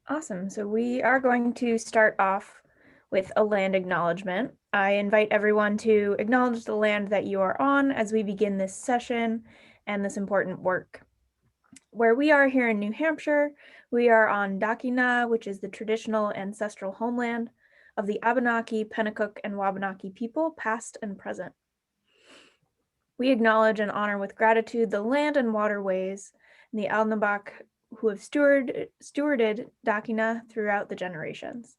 Awesome. So we are going to start off with a land acknowledgement. I invite everyone to acknowledge the land that you are on as we begin this session and this important work. Where we are here in New Hampshire, we are on Dakina, which is the traditional ancestral homeland of the Abenaki, Pennacook, and Wabanaki people, past and present. We acknowledge and honor with gratitude the land and waterways and the Alnabak who have stewarded Dakina throughout the generations.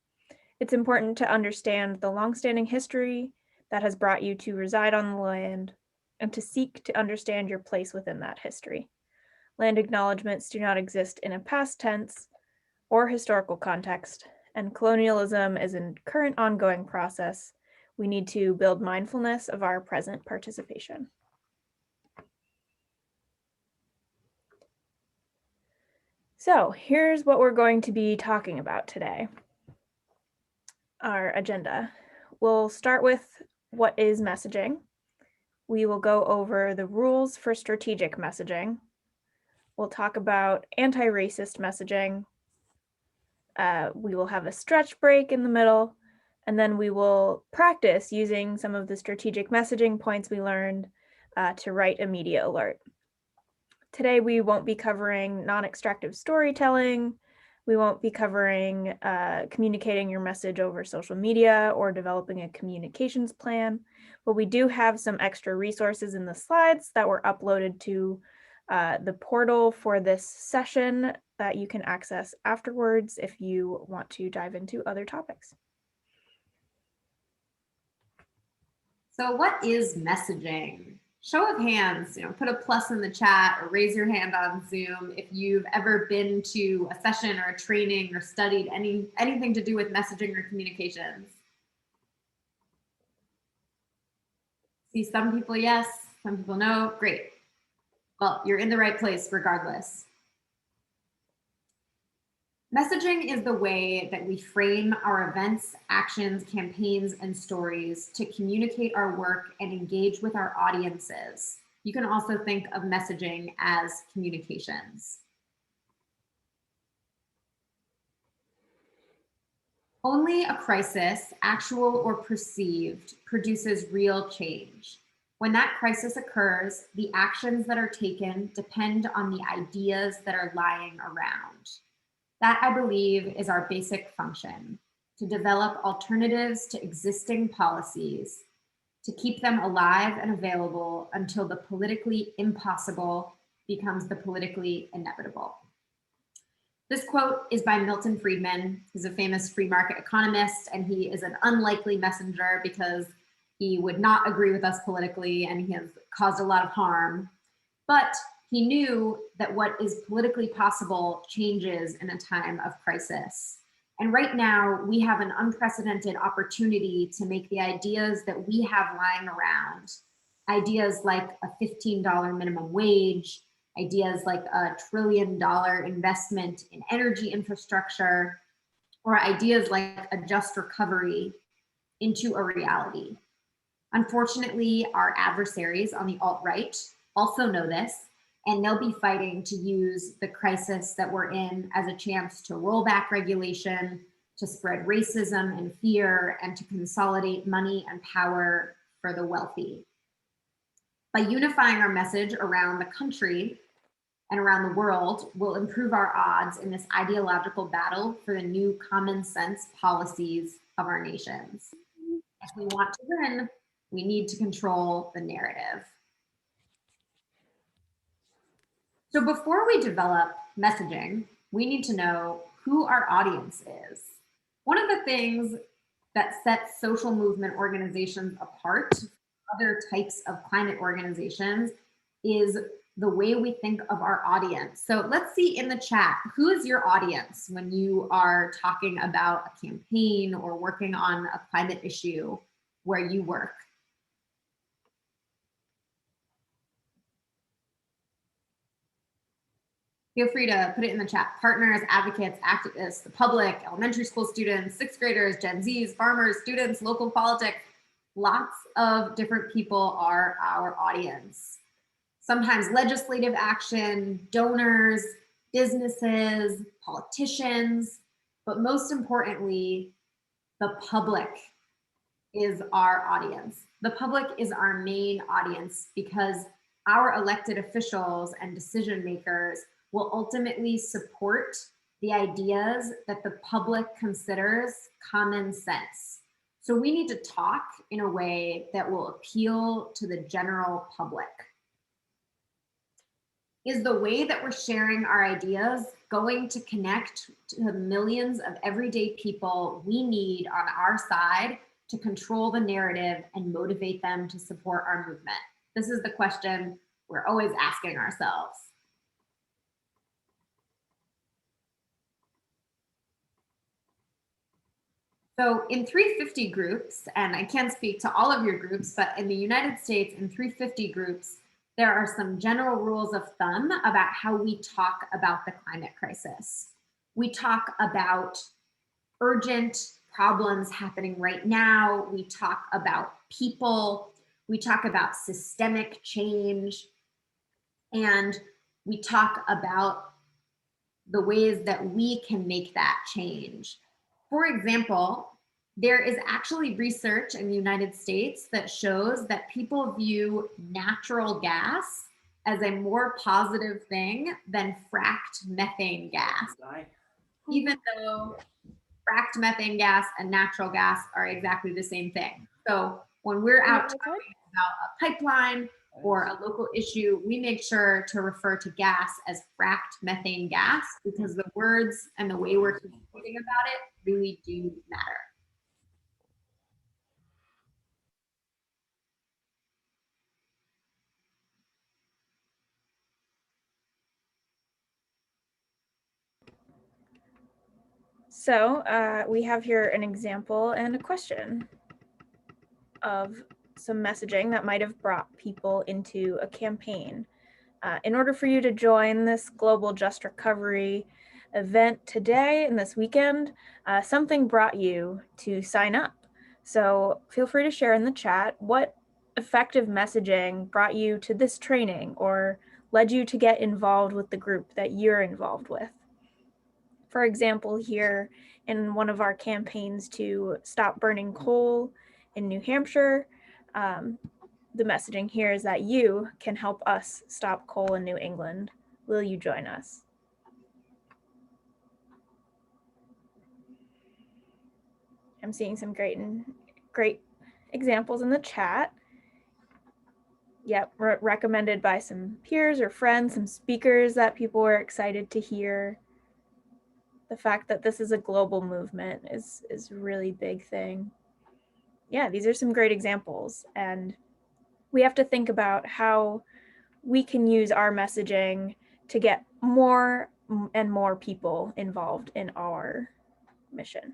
It's important to understand the longstanding history that has brought you to reside on the land and to seek to understand your place within that history. Land acknowledgements do not exist in a past tense or historical context, and colonialism is a current ongoing process. We need to build mindfulness of our present participation. So here's what we're going to be talking about today. Our agenda. We'll start with what is messaging. We will go over the rules for strategic messaging. We'll talk about anti-racist messaging. We will have a stretch break in the middle, and then we will practice using some of the strategic messaging points we learned to write a media alert. Today, we won't be covering non-extractive storytelling. We won't be covering communicating your message over social media or developing a communications plan, but we do have some extra resources in the slides that were uploaded to the portal for this session that you can access afterwards if you want to dive into other topics. So what is messaging? Show of hands, put a plus in the chat or raise your hand on Zoom if you've ever been to a session or a training or studied anything to do with messaging or communications. See some people yes, some people no. Great. Well, you're in the right place regardless. Messaging is the way that we frame our events, actions, campaigns, and stories to communicate our work and engage with our audiences. You can also think of messaging as communications. Only a crisis, actual or perceived, produces real change. When that crisis occurs, the actions that are taken depend on the ideas that are lying around. That, I believe, is our basic function, to develop alternatives to existing policies, to keep them alive and available until the politically impossible becomes the politically inevitable. This quote is by Milton Friedman. He's a famous free market economist, and he is an unlikely messenger because he would not agree with us politically and he has caused a lot of harm. But he knew that what is politically possible changes in a time of crisis. And right now, we have an unprecedented opportunity to make the ideas that we have lying around, ideas like a $15 minimum wage, ideas like a $1 trillion investment in energy infrastructure, or ideas like a just recovery, into a reality. Unfortunately, our adversaries on the alt-right also know this, and they'll be fighting to use the crisis that we're in as a chance to roll back regulation, to spread racism and fear, and to consolidate money and power for the wealthy. By unifying our message around the country and around the world, we'll improve our odds in this ideological battle for the new common sense policies of our nations. If we want to win, we need to control the narrative. So before we develop messaging, we need to know who our audience is. One of the things that sets social movement organizations apart from other types of climate organizations is the way we think of our audience. So let's see in the chat, who is your audience when you are talking about a campaign or working on a climate issue where you work? Feel free to put it in the chat. Partners, advocates, activists, the public, elementary school students, sixth graders, Gen Zs, farmers, students, local politics. Lots of different people are our audience. Sometimes legislative action, donors, businesses, politicians. But most importantly, the public is our audience. The public is our main audience because our elected officials and decision makers will ultimately support the ideas that the public considers common sense. So we need to talk in a way that will appeal to the general public. Is the way that we're sharing our ideas going to connect to the millions of everyday people we need on our side to control the narrative and motivate them to support our movement? This is the question we're always asking ourselves. So in 350 groups, and I can't speak to all of your groups, but in the United States, in 350 groups, there are some general rules of thumb about how we talk about the climate crisis. We talk about urgent problems happening right now. We talk about people. We talk about systemic change. And we talk about the ways that we can make that change. For example, there is actually research in the United States that shows that people view natural gas as a more positive thing than fracked methane gas, even though fracked methane gas and natural gas are exactly the same thing. So when we're out talking about a pipeline or a local issue, we make sure to refer to gas as fracked methane gas because the words and the way we're communicating about it really do matter. So we have here an example and a question of some messaging that might have brought people into a campaign. In order for you to join this Global Just Recovery event today and this weekend, something brought you to sign up. So feel free to share in the chat what effective messaging brought you to this training or led you to get involved with the group that you're involved with. For example, here in one of our campaigns to stop burning coal in New Hampshire, the messaging here is that you can help us stop coal in New England. Will you join us? I'm seeing some great examples in the chat. Yep, recommended by some peers or friends, some speakers that people were excited to hear. The fact that this is a global movement is a really big thing. Yeah, these are some great examples, and we have to think about how we can use our messaging to get more and more people involved in our mission.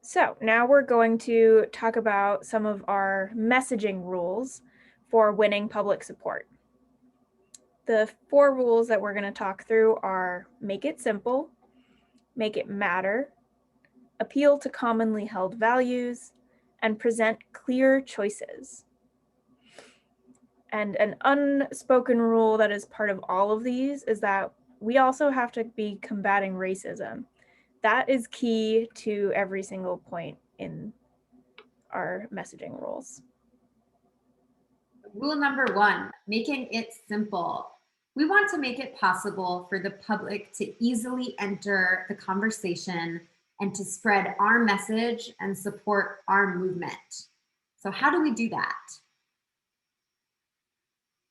So now we're going to talk about some of our messaging rules for winning public support. The 4 rules that we're going to talk through are make it simple, make it matter, appeal to commonly held values, and present clear choices. And an unspoken rule that is part of all of these is that we also have to be combating racism. That is key to every single point in our messaging rules. Rule number 1, making it simple. We want to make it possible for the public to easily enter the conversation and to spread our message and support our movement. So how do we do that?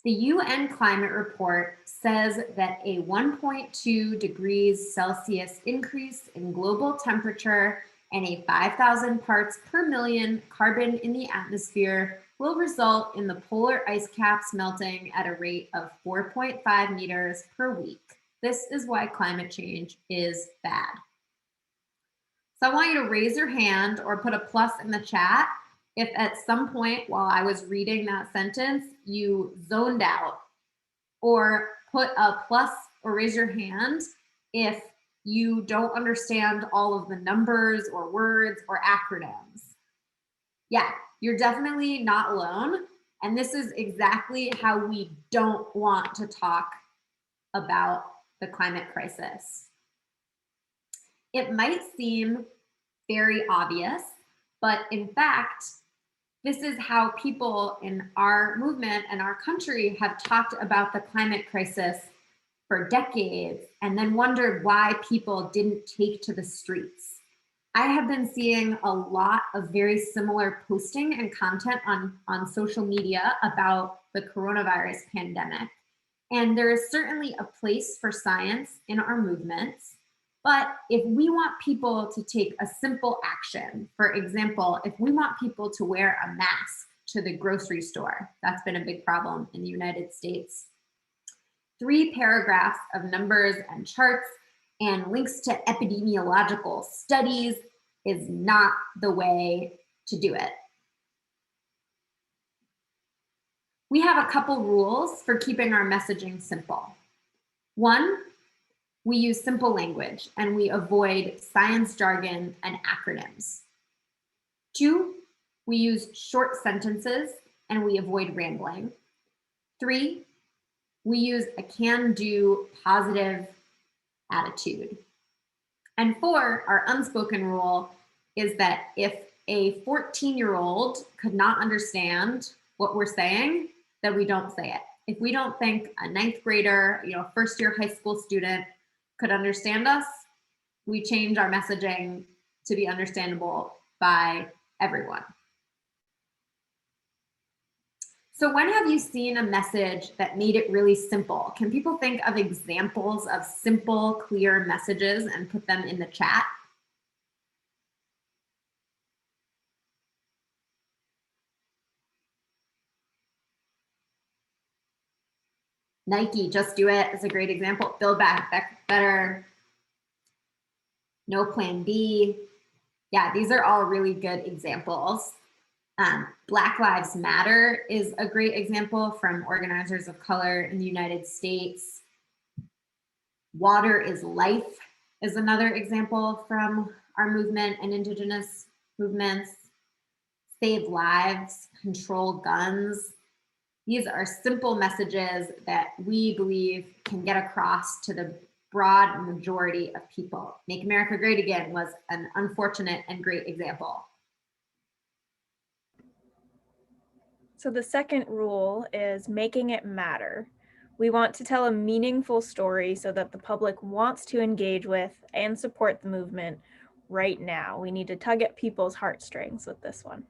The UN climate report says that a 1.2 degrees Celsius increase in global temperature and a 5,000 parts per million carbon in the atmosphere will result in the polar ice caps melting at a rate of 4.5 meters per week. This is why climate change is bad. So I want you to raise your hand or put a plus in the chat if at some point while I was reading that sentence, you zoned out, or put a plus or raise your hand if you don't understand all of the numbers or words or acronyms. Yeah, you're definitely not alone. And this is exactly how we don't want to talk about the climate crisis. It might seem very obvious, but in fact, this is how people in our movement and our country have talked about the climate crisis for decades and then wondered why people didn't take to the streets. I have been seeing a lot of very similar posting and content on social media about the coronavirus pandemic. And there is certainly a place for science in our movements. But if we want people to take a simple action, for example, if we want people to wear a mask to the grocery store, that's been a big problem in the United States. 3 paragraphs of numbers and charts and links to epidemiological studies is not the way to do it. We have a couple rules for keeping our messaging simple. 1, we use simple language and we avoid science jargon and acronyms. 2, we use short sentences and we avoid rambling. 3, we use a can-do positive attitude. And 4, our unspoken rule is that if a 14-year-old could not understand what we're saying, then we don't say it. If we don't think a 9th grader, first-year high school student could understand us, we change our messaging to be understandable by everyone. So when have you seen a message that made it really simple? Can people think of examples of simple, clear messages and put them in the chat? Nike, just do it, is a great example. Build back better. No plan B. Yeah, these are all really good examples. Black Lives Matter is a great example from organizers of color in the United States. Water is life is another example from our movement and indigenous movements. Save lives, control guns. These are simple messages that we believe can get across to the broad majority of people. Make America Great Again was an unfortunate and great example. So the second rule is making it matter. We want to tell a meaningful story so that the public wants to engage with and support the movement right now. We need to tug at people's heartstrings with this one.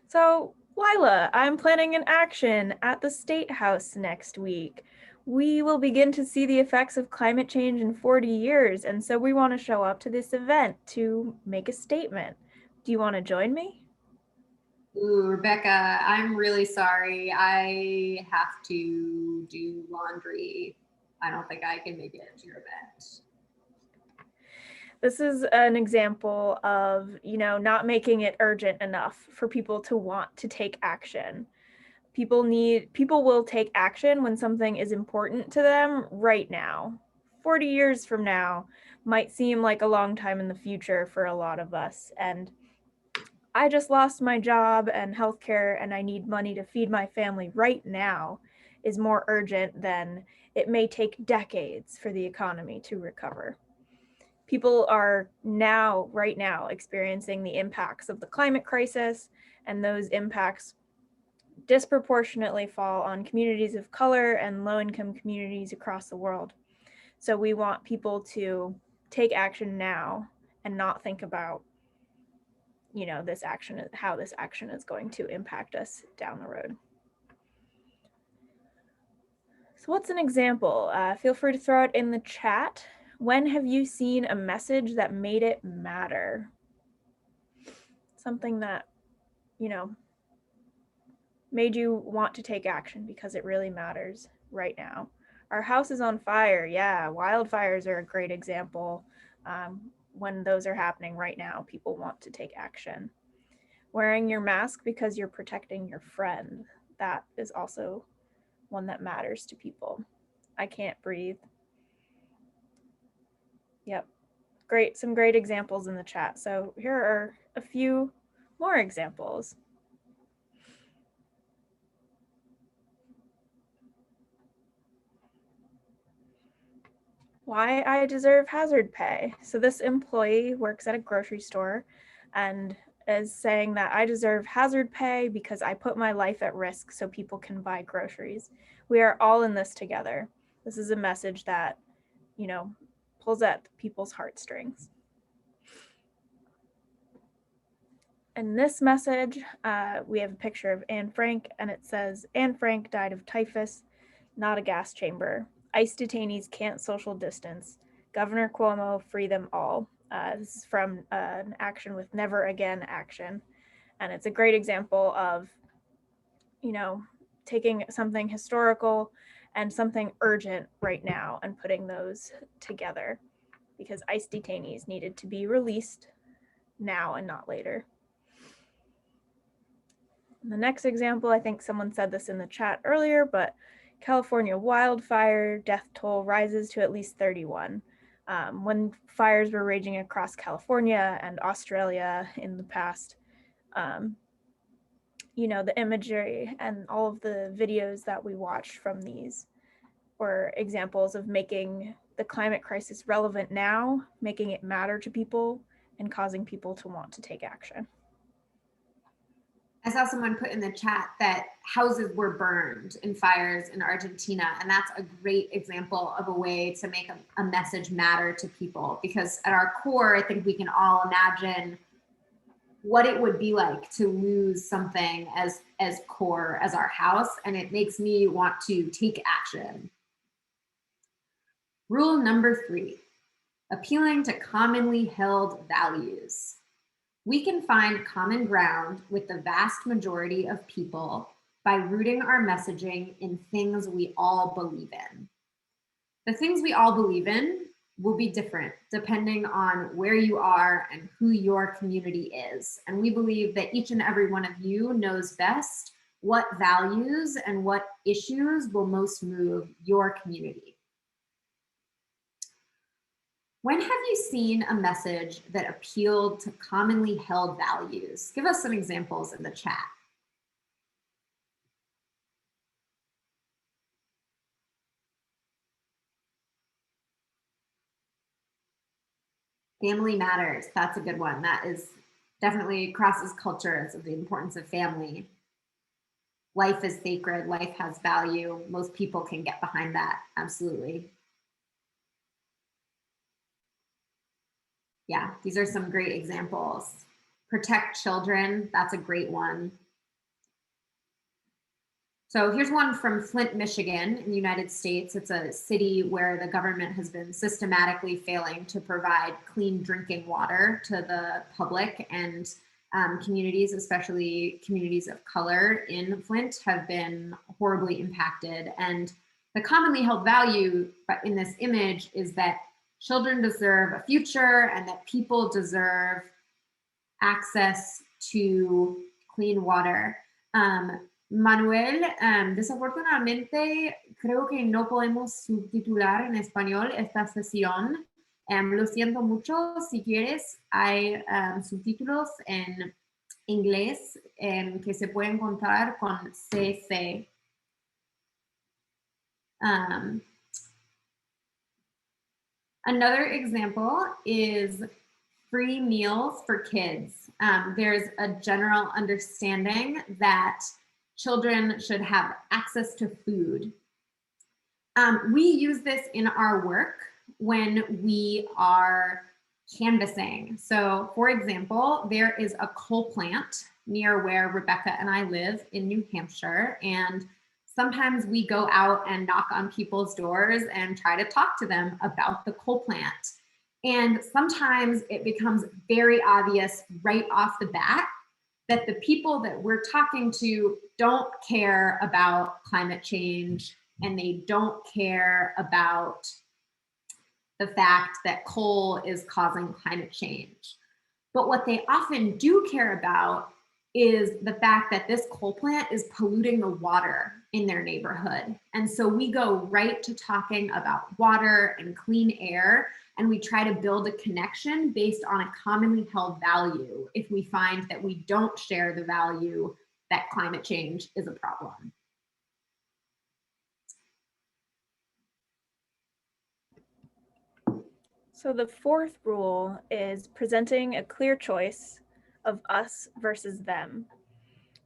So, Lila, I'm planning an action at the State House next week. We will begin to see the effects of climate change in 40 years, and so we want to show up to this event to make a statement. Do you want to join me? Ooh, Rebecca, I'm really sorry. I have to do laundry. I don't think I can make it to your event. This is an example of, not making it urgent enough for people to want to take action. People will take action when something is important to them right now. 40 years from now might seem like a long time in the future for a lot of us. And I just lost my job and healthcare and I need money to feed my family right now is more urgent than it may take decades for the economy to recover. People are right now, experiencing the impacts of the climate crisis, and those impacts disproportionately fall on communities of color and low-income communities across the world. So we want people to take action now and not think about, how this action is going to impact us down the road. So what's an example? Feel free to throw it in the chat. When have you seen a message that made it matter? Something that, made you want to take action because it really matters right now. Our house is on fire. Yeah, wildfires are a great example. When those are happening right now, people want to take action. Wearing your mask because you're protecting your friend. That is also one that matters to people. I can't breathe. Yep. Great, some great examples in the chat. So here are a few more examples. why I deserve hazard pay. So this employee works at a grocery store and is saying that I deserve hazard pay because I put my life at risk so people can buy groceries. We are all in this together. This is a message that, pulls at people's heartstrings. In this message, we have a picture of Anne Frank, and it says, Anne Frank died of typhus, not a gas chamber. ICE detainees can't social distance. Governor Cuomo, free them all. This is from an Action with Never Again action. And it's a great example of, taking something historical and something urgent right now and putting those together, because ICE detainees needed to be released now and not later. The next example, I think someone said this in the chat earlier, but California wildfire death toll rises to at least 31. When fires were raging across California and Australia in the past, the imagery and all of the videos that we watched from these were examples of making the climate crisis relevant now, making it matter to people, and causing people to want to take action. I saw someone put in the chat that houses were burned in fires in Argentina, and that's a great example of a way to make a message matter to people, because at our core, I think we can all imagine what it would be like to lose something as core as our house, and it makes me want to take action. Rule number 3, appealing to commonly held values. We can find common ground with the vast majority of people by rooting our messaging in things we all believe in. The things we all believe in will be different depending on where you are and who your community is. And we believe that each and every one of you knows best what values and what issues will most move your community. When have you seen a message that appealed to commonly held values? Give us some examples in the chat. Family matters. That's a good one. That is definitely crosses cultures of the importance of family. Life is sacred. Life has value. Most people can get behind that. Absolutely. Yeah, these are some great examples. Protect children. That's a great one. So here's one from Flint, Michigan in the United States. It's a city where the government has been systematically failing to provide clean drinking water to the public, and communities, especially communities of color in Flint, have been horribly impacted. And the commonly held value in this image is that children deserve a future and that people deserve access to clean water. Manuel, desafortunadamente creo que no podemos subtitular en español esta sesión. Lo siento mucho. Si quieres, hay subtítulos en inglés que se pueden encontrar con CC. Another example is free meals for kids. There's a general understanding that children should have access to food. We use this in our work when we are canvassing. So for example, there is a coal plant near where Rebecca and I live in New Hampshire, and sometimes we go out and knock on people's doors and try to talk to them about the coal plant. And sometimes it becomes very obvious right off the bat that the people that we're talking to don't care about climate change, and they don't care about the fact that coal is causing climate change. But what they often do care about is the fact that this coal plant is polluting the water in their neighborhood. And so we go right to talking about water and clean air, and we try to build a connection based on a commonly held value if we find that we don't share the value that climate change is a problem. So the fourth rule is presenting a clear choice of us versus them.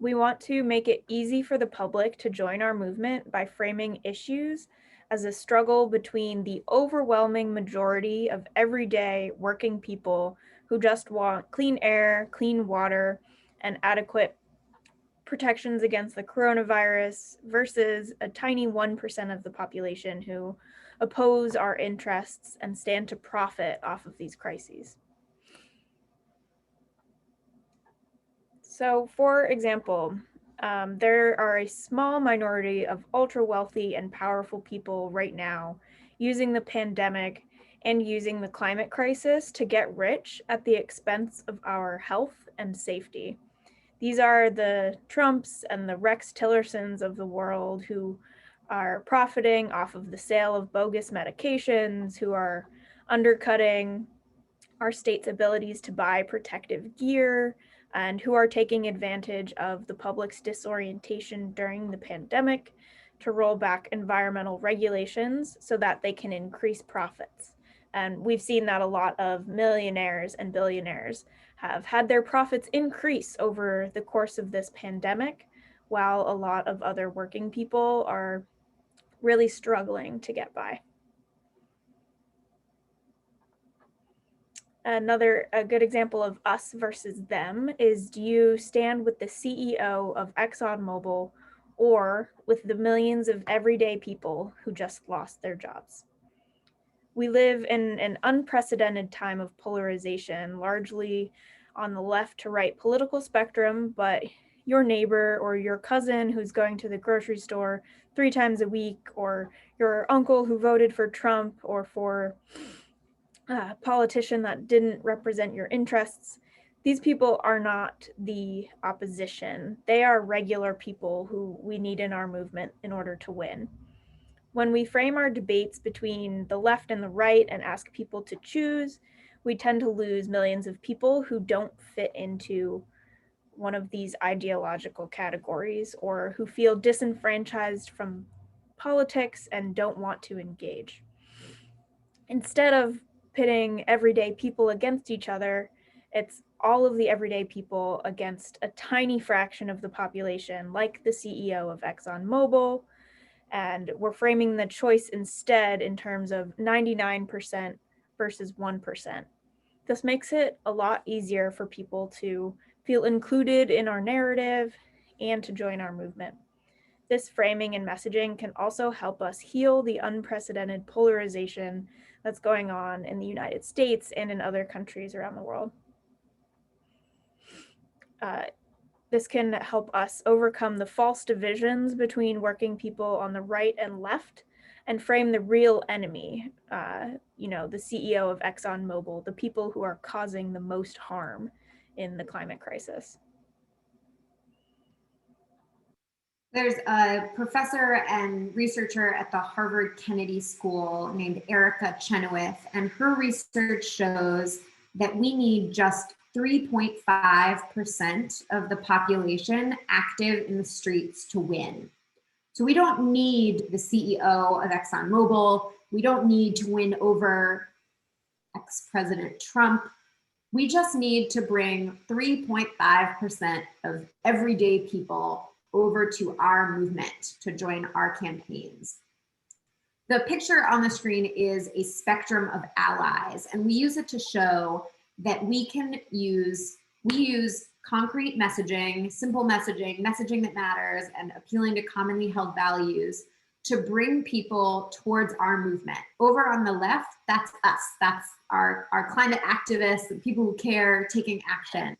We want to make it easy for the public to join our movement by framing issues as a struggle between the overwhelming majority of everyday working people who just want clean air, clean water, and adequate protections against the coronavirus versus a tiny 1% of the population who oppose our interests and stand to profit off of these crises. So, for example, there are a small minority of ultra wealthy and powerful people right now using the pandemic and using the climate crisis to get rich at the expense of our health and safety. These are the Trumps and the Rex Tillersons of the world who are profiting off of the sale of bogus medications, who are undercutting our state's abilities to buy protective gear, and who are taking advantage of the public's disorientation during the pandemic to roll back environmental regulations so that they can increase profits. And we've seen that a lot of millionaires and billionaires have had their profits increase over the course of this pandemic, while a lot of other working people are really struggling to get by. A good example of us versus them is, do you stand with the CEO of ExxonMobil or with the millions of everyday people who just lost their jobs? We live in an unprecedented time of polarization, largely on the left to right political spectrum, but your neighbor or your cousin who's going to the grocery store 3 times a week, or your uncle who voted for Trump or for a politician that didn't represent your interests, these people are not the opposition. They are regular people who we need in our movement in order to win. When we frame our debates between the left and the right and ask people to choose, we tend to lose millions of people who don't fit into one of these ideological categories or who feel disenfranchised from politics and don't want to engage. Instead of pitting everyday people against each other, it's all of the everyday people against a tiny fraction of the population, like the CEO of ExxonMobil. And we're framing the choice instead in terms of 99% versus 1%. This makes it a lot easier for people to feel included in our narrative and to join our movement. This framing and messaging can also help us heal the unprecedented polarization that's going on in the United States and in other countries around the world. This can help us overcome the false divisions between working people on the right and left and frame the real enemy, the CEO of ExxonMobil, the people who are causing the most harm in the climate crisis. There's a professor and researcher at the Harvard Kennedy School named Erica Chenoweth, and her research shows that we need just 3.5% of the population active in the streets to win. So we don't need the CEO of ExxonMobil. We don't need to win over ex-President Trump. We just need to bring 3.5% of everyday people over to our movement to join our campaigns. The picture on the screen is a spectrum of allies, and we use it to show that we use concrete messaging, simple messaging, messaging that matters, and appealing to commonly held values to bring people towards our movement. Over on the left, that's us. That's our climate activists and people who care taking action.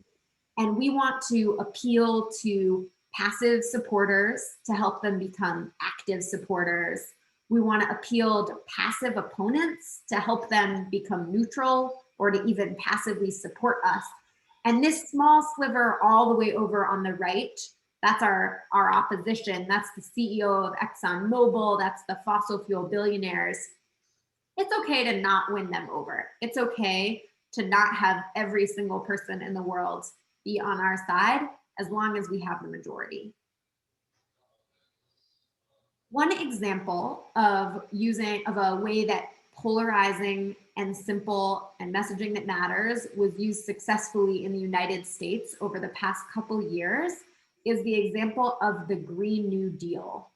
And we want to appeal to passive supporters to help them become active supporters. We want to appeal to passive opponents to help them become neutral or to even passively support us. And this small sliver all the way over on the right, that's our opposition. That's the CEO of ExxonMobil. That's the fossil fuel billionaires. It's okay to not win them over. It's okay to not have every single person in the world be on our side as long as we have the majority. One example of a way that polarizing and simple and messaging that matters was used successfully in the United States over the past couple years is the example of the Green New Deal.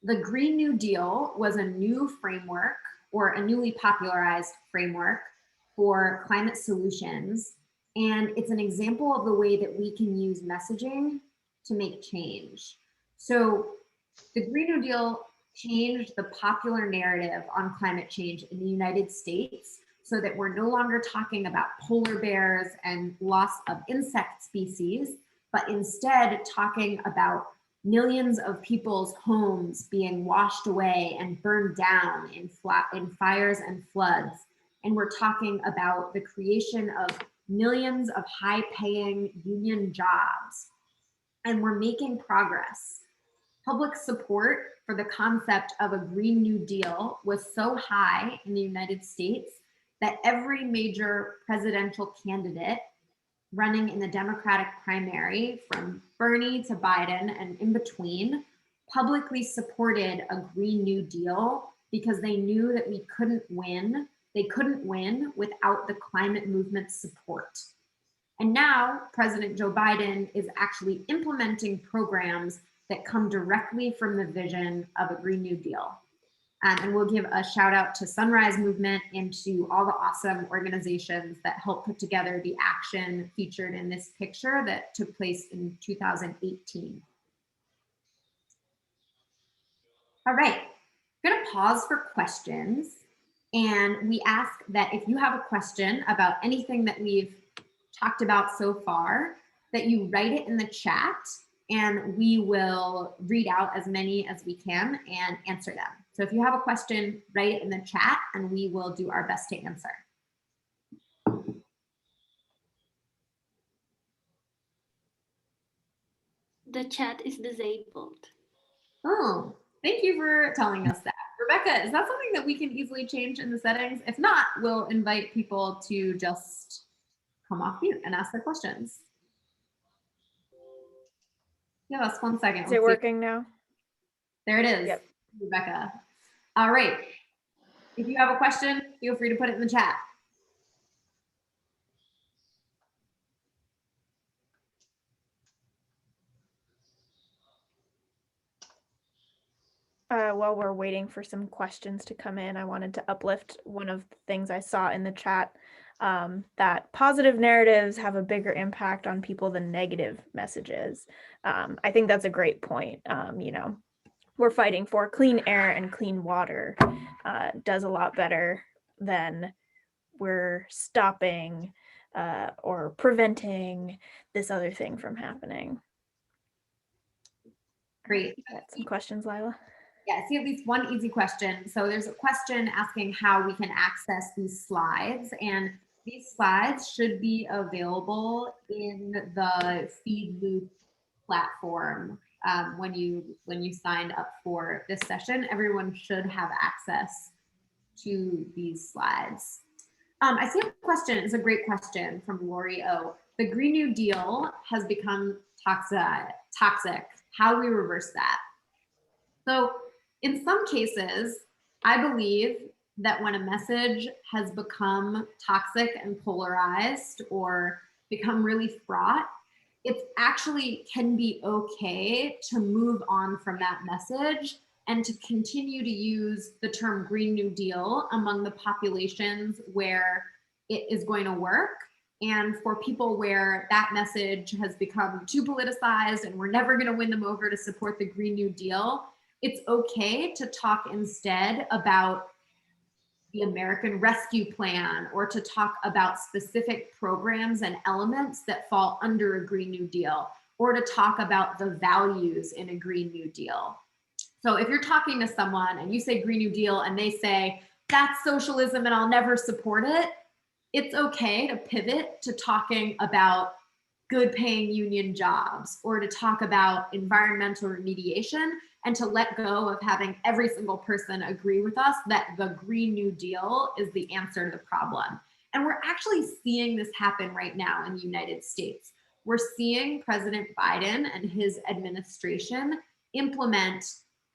The Green New Deal was a new framework, or a newly popularized framework, for climate solutions. And it's an example of the way that we can use messaging to make change. So the Green New Deal changed the popular narrative on climate change in the United States so that we're no longer talking about polar bears and loss of insect species, but instead talking about millions of people's homes being washed away and burned down in fires and floods. And we're talking about the creation of millions of high-paying union jobs. And we're making progress. Public support for the concept of a Green New Deal was so high in the United States that every major presidential candidate running in the Democratic primary, from Bernie to Biden and in between, publicly supported a Green New Deal because they knew that we couldn't win. They couldn't win without the climate movement's support. And now President Joe Biden is actually implementing programs that come directly from the vision of a Green New Deal. And we'll give a shout out to Sunrise Movement and to all the awesome organizations that helped put together the action featured in this picture that took place in 2018. All right, I'm gonna pause for questions. And we ask that if you have a question about anything that we've talked about so far, that you write it in the chat and we will read out as many as we can and answer them. So if you have a question, write it in the chat and we will do our best to answer. The chat is disabled. Oh, thank you for telling us that. Rebecca, is that something that we can easily change in the settings? If not, we'll invite people to just come off mute and ask their questions. Give us 1 second. Is it working now? There it is, Yep. Rebecca. All right. If you have a question, feel free to put it in the chat. While we're waiting for some questions to come in, I wanted to uplift one of the things I saw in the chat, that positive narratives have a bigger impact on people than negative messages. I think that's a great point. You know, we're fighting for clean air and clean water, does a lot better than we're stopping or preventing this other thing from happening. Great. Some questions, Lila? Yeah, I see at least one easy question. So there's a question asking how we can access these slides, and these slides should be available in the Feedloop platform. When you signed up for this session, everyone should have access to these slides. I see a question. It's a great question from Lori O. The Green New Deal has become toxic. How do we reverse that? So in some cases, I believe that when a message has become toxic and polarized or become really fraught, it actually can be okay to move on from that message and to continue to use the term Green New Deal among the populations where it is going to work. And for people where that message has become too politicized and we're never going to win them over to support the Green New Deal, it's okay to talk instead about the American Rescue Plan or to talk about specific programs and elements that fall under a Green New Deal, or to talk about the values in a Green New Deal. So if you're talking to someone and you say Green New Deal and they say, that's socialism and I'll never support it, it's okay to pivot to talking about good paying union jobs or to talk about environmental remediation and to let go of having every single person agree with us that the Green New Deal is the answer to the problem. And we're actually seeing this happen right now in the United States. We're seeing President Biden and his administration implement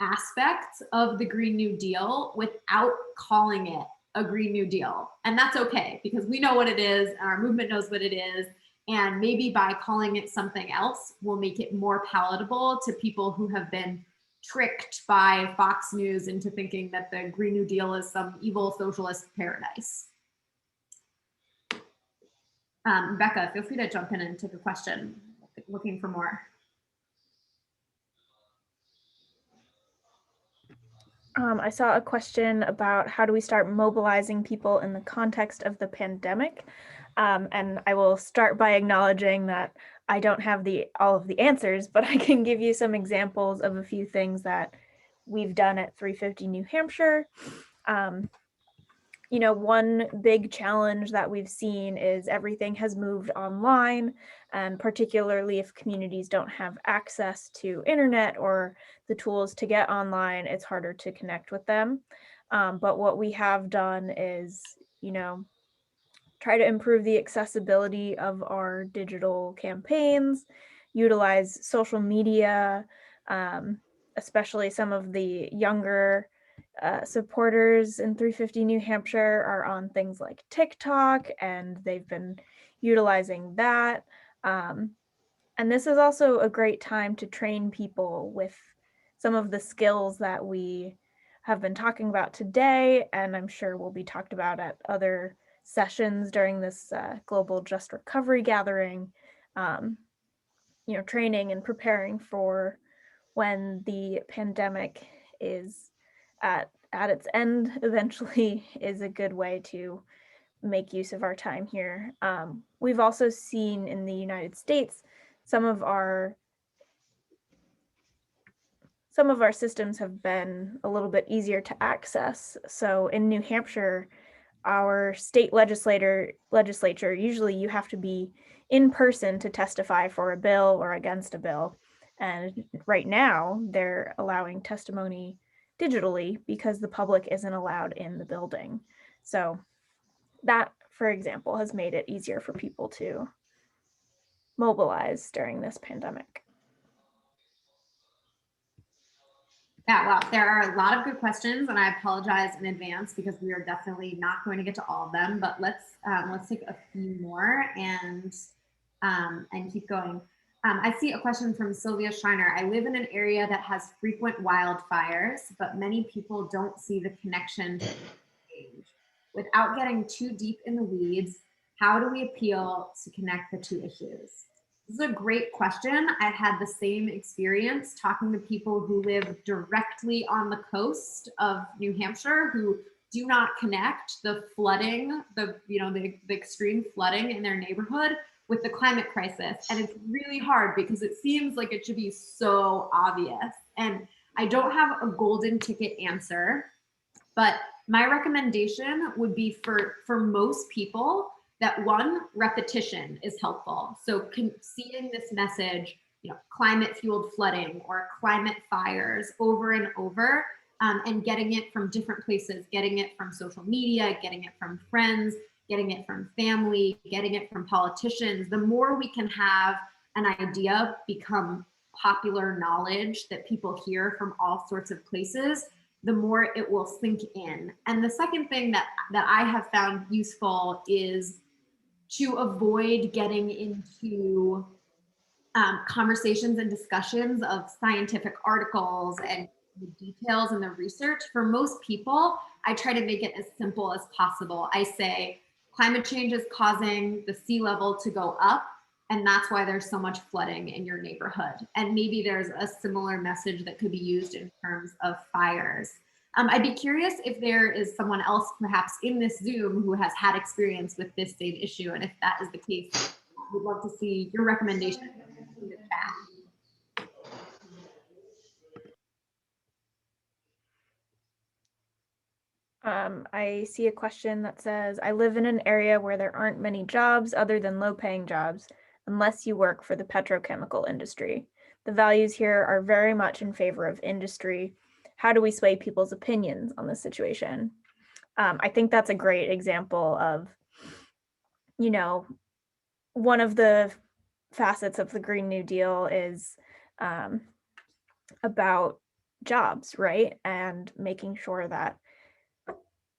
aspects of the Green New Deal without calling it a Green New Deal. And that's okay, because we know what it is, and our movement knows what it is. And maybe by calling it something else, we'll make it more palatable to people who have been tricked by Fox News into thinking that the Green New Deal is some evil socialist paradise. Becca, feel free to jump in and take a question. Looking for more. I saw a question about how do we start mobilizing people in the context of the pandemic. And I will start by acknowledging that I don't have all of the answers, but I can give you some examples of a few things that we've done at 350 New Hampshire. One big challenge that we've seen is everything has moved online, and particularly if communities don't have access to internet or the tools to get online, it's harder to connect with them. But what we have done is, try to improve the accessibility of our digital campaigns, utilize social media, especially some of the younger supporters in 350 New Hampshire are on things like TikTok, and they've been utilizing that. And this is also a great time to train people with some of the skills that we have been talking about today, and I'm sure will be talked about at other sessions during this Global Just Recovery gathering. Training and preparing for when the pandemic is at its end eventually is a good way to make use of our time here. We've also seen in the United States some of our systems have been a little bit easier to access. So in New Hampshire, our state legislature, usually you have to be in person to testify for a bill or against a bill. And right now they're allowing testimony digitally because the public isn't allowed in the building. So that, for example, has made it easier for people to mobilize during this pandemic. Yeah, well, there are a lot of good questions, and I apologize in advance because we are definitely not going to get to all of them. But let's take a few more and keep going. I see a question from Sylvia Schreiner. I live in an area that has frequent wildfires, but many people don't see the connection to change. Without getting too deep in the weeds, how do we appeal to connect the two issues? This is a great question. I've had the same experience talking to people who live directly on the coast of New Hampshire who do not connect the flooding, the extreme flooding in their neighborhood with the climate crisis. And it's really hard because it seems like it should be so obvious. And I don't have a golden ticket answer, but my recommendation would be for most people that one, repetition is helpful. So seeing this message, climate fueled flooding or climate fires over and over, and getting it from different places, getting it from social media, getting it from friends, getting it from family, getting it from politicians. The more we can have an idea become popular knowledge that people hear from all sorts of places, the more it will sink in. And the second thing that I have found useful is to avoid getting into conversations and discussions of scientific articles and the details and the research. For most people, I try to make it as simple as possible. I say climate change is causing the sea level to go up, and that's why there's so much flooding in your neighborhood. And maybe there's a similar message that could be used in terms of fires. I'd be curious if there is someone else perhaps in this Zoom who has had experience with this same issue. And if that is the case, we'd love to see your recommendation in the chat. I see a question that says, I live in an area where there aren't many jobs other than low-paying jobs, unless you work for the petrochemical industry. The values here are very much in favor of industry. How do we sway people's opinions on this situation? I think that's a great example of, one of the facets of the Green New Deal is about jobs, right? And making sure that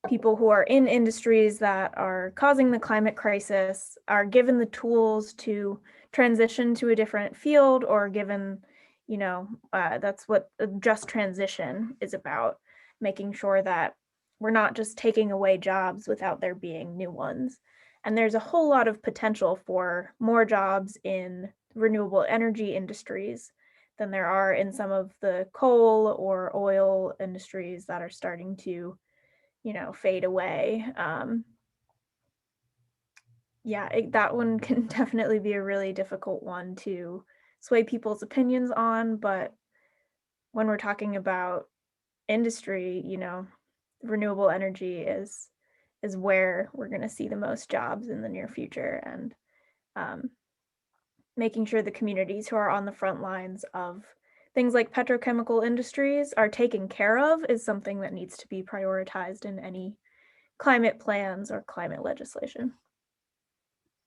people who are in industries that are causing the climate crisis are given the tools to transition to a different field, or given, that's what a just transition is about, making sure that we're not just taking away jobs without there being new ones. And there's a whole lot of potential for more jobs in renewable energy industries than there are in some of the coal or oil industries that are starting to fade away. That one can definitely be a really difficult one to sway people's opinions on, but when we're talking about industry, renewable energy is where we're going to see the most jobs in the near future, and making sure the communities who are on the front lines of things like petrochemical industries are taken care of is something that needs to be prioritized in any climate plans or climate legislation.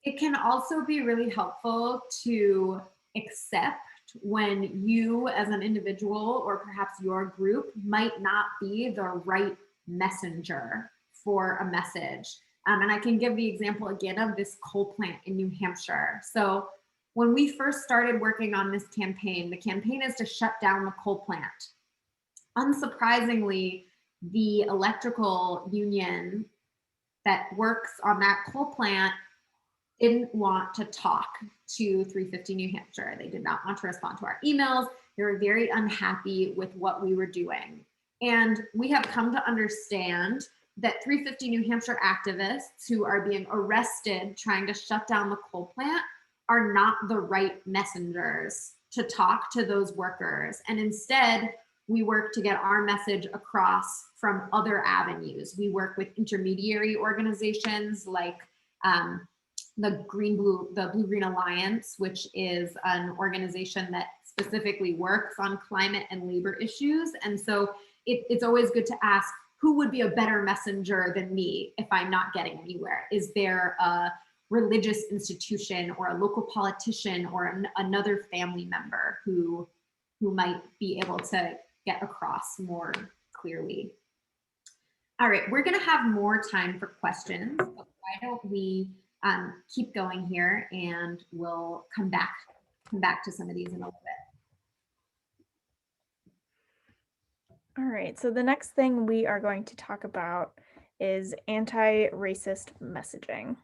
It can also be really helpful to accept when you as an individual or perhaps your group might not be the right messenger for a message. And I can give the example again of this coal plant in New Hampshire. So when we first started working on this campaign, the campaign is to shut down the coal plant. Unsurprisingly, the electrical union that works on that coal plant didn't want to talk to 350 New Hampshire. They did not want to respond to our emails. They were very unhappy with what we were doing. And we have come to understand that 350 New Hampshire activists who are being arrested trying to shut down the coal plant are not the right messengers to talk to those workers. And instead, we work to get our message across from other avenues. We work with intermediary organizations like the Blue Green Alliance, which is an organization that specifically works on climate and labor issues. And so it's always good to ask, who would be a better messenger than me if I'm not getting anywhere? Is there a religious institution or a local politician or another family member who might be able to get across more clearly? All right, we're gonna have more time for questions. But why don't we keep going here, and we'll come back to some of these in a little bit. All right, so the next thing we are going to talk about is anti-racist messaging.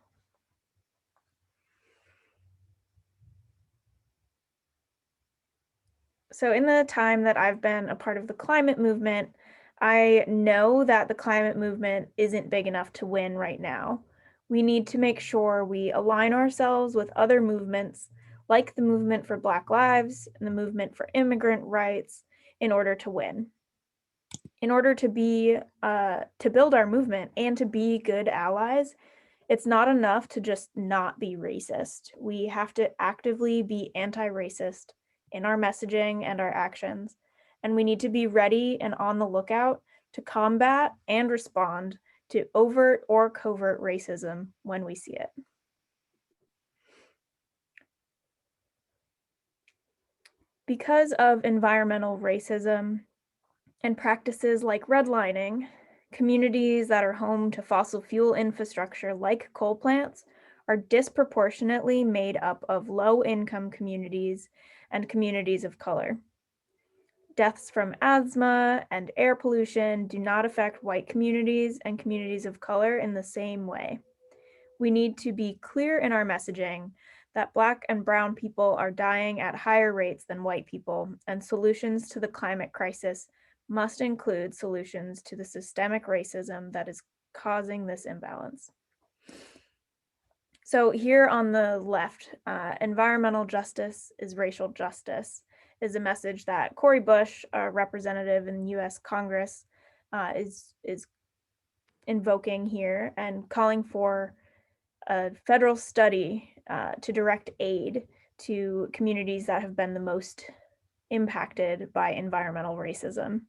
So in the time that I've been a part of the climate movement, I know that the climate movement isn't big enough to win right now. We need to make sure we align ourselves with other movements like the movement for Black Lives and the movement for immigrant rights in order to win. In order to build our movement and to be good allies, it's not enough to just not be racist. We have to actively be anti-racist in our messaging and our actions, and we need to be ready and on the lookout to combat and respond to overt or covert racism when we see it. Because of environmental racism and practices like redlining, communities that are home to fossil fuel infrastructure like coal plants are disproportionately made up of low-income communities and communities of color. Deaths from asthma and air pollution do not affect white communities and communities of color in the same way. We need to be clear in our messaging that Black and brown people are dying at higher rates than white people, and solutions to the climate crisis must include solutions to the systemic racism that is causing this imbalance. So here on the left, environmental justice is racial justice is a message that Cori Bush, a representative in the US Congress, is invoking here and calling for a federal study to direct aid to communities that have been the most impacted by environmental racism.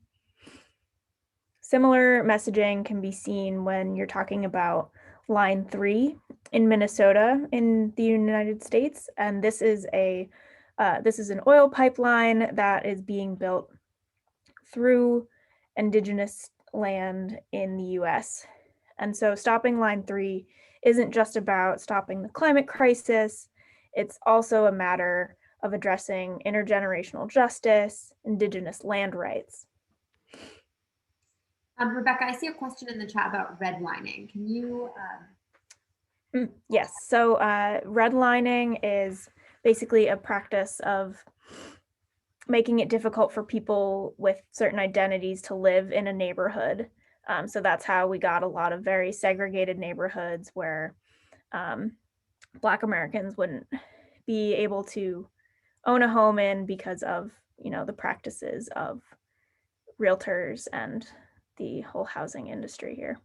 Similar messaging can be seen when you're talking about Line 3 in Minnesota in the United States, and this is an oil pipeline that is being built through indigenous land in the US. And so stopping line 3 isn't just about stopping the climate crisis, it's also a matter of addressing intergenerational justice, Indigenous land rights. Rebecca, I see a question in the chat about redlining. Can you? Yes, so redlining is basically a practice of making it difficult for people with certain identities to live in a neighborhood. So that's how we got a lot of very segregated neighborhoods where Black Americans wouldn't be able to own a home in because of, the practices of realtors and the whole housing industry here.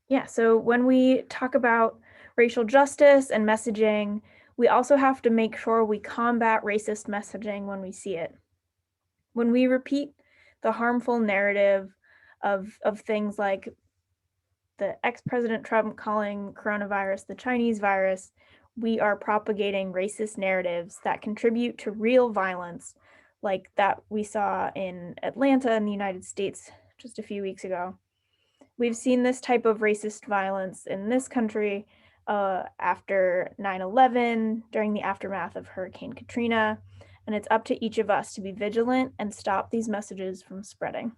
Yeah, so when we talk about racial justice and messaging, we also have to make sure we combat racist messaging when we see it. When we repeat the harmful narrative of things like the ex-President Trump calling coronavirus the Chinese virus, we are propagating racist narratives that contribute to real violence, like that we saw in Atlanta in the United States just a few weeks ago. We've seen this type of racist violence in this country after 9/11, during the aftermath of Hurricane Katrina, and it's up to each of us to be vigilant and stop these messages from spreading.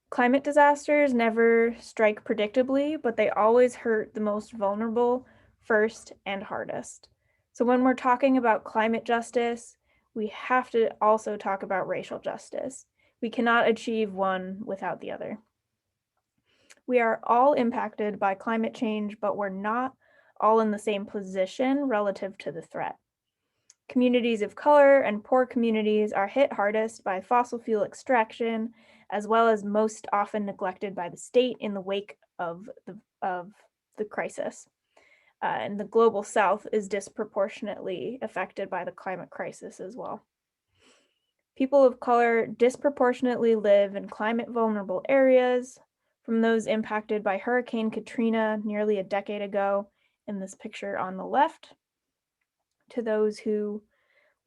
Climate disasters never strike predictably, but they always hurt the most vulnerable first and hardest. So when we're talking about climate justice, we have to also talk about racial justice. We cannot achieve one without the other. We are all impacted by climate change, but we're not all in the same position relative to the threat. Communities of color and poor communities are hit hardest by fossil fuel extraction, as well as most often neglected by the state in the wake of the crisis. And the global south is disproportionately affected by the climate crisis as well. People of color disproportionately live in climate vulnerable areas, from those impacted by Hurricane Katrina nearly a decade ago in this picture on the left, to those who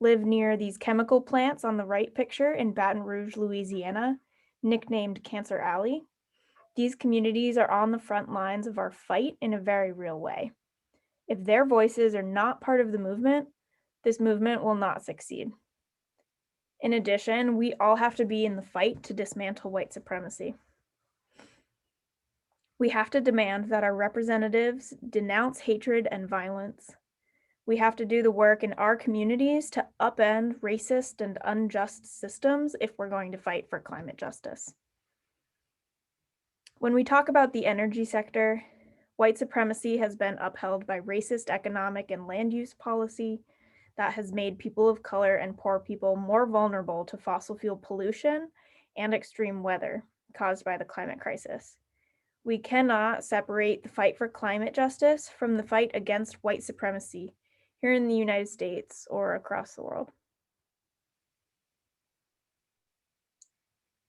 live near these chemical plants on the right picture in Baton Rouge, Louisiana, nicknamed Cancer Alley. These communities are on the front lines of our fight in a very real way. If their voices are not part of the movement, this movement will not succeed. In addition, we all have to be in the fight to dismantle white supremacy. We have to demand that our representatives denounce hatred and violence. We have to do the work in our communities to upend racist and unjust systems if we're going to fight for climate justice. When we talk about the energy sector, white supremacy has been upheld by racist economic and land use policy that has made people of color and poor people more vulnerable to fossil fuel pollution and extreme weather caused by the climate crisis. We cannot separate the fight for climate justice from the fight against white supremacy here in the United States or across the world.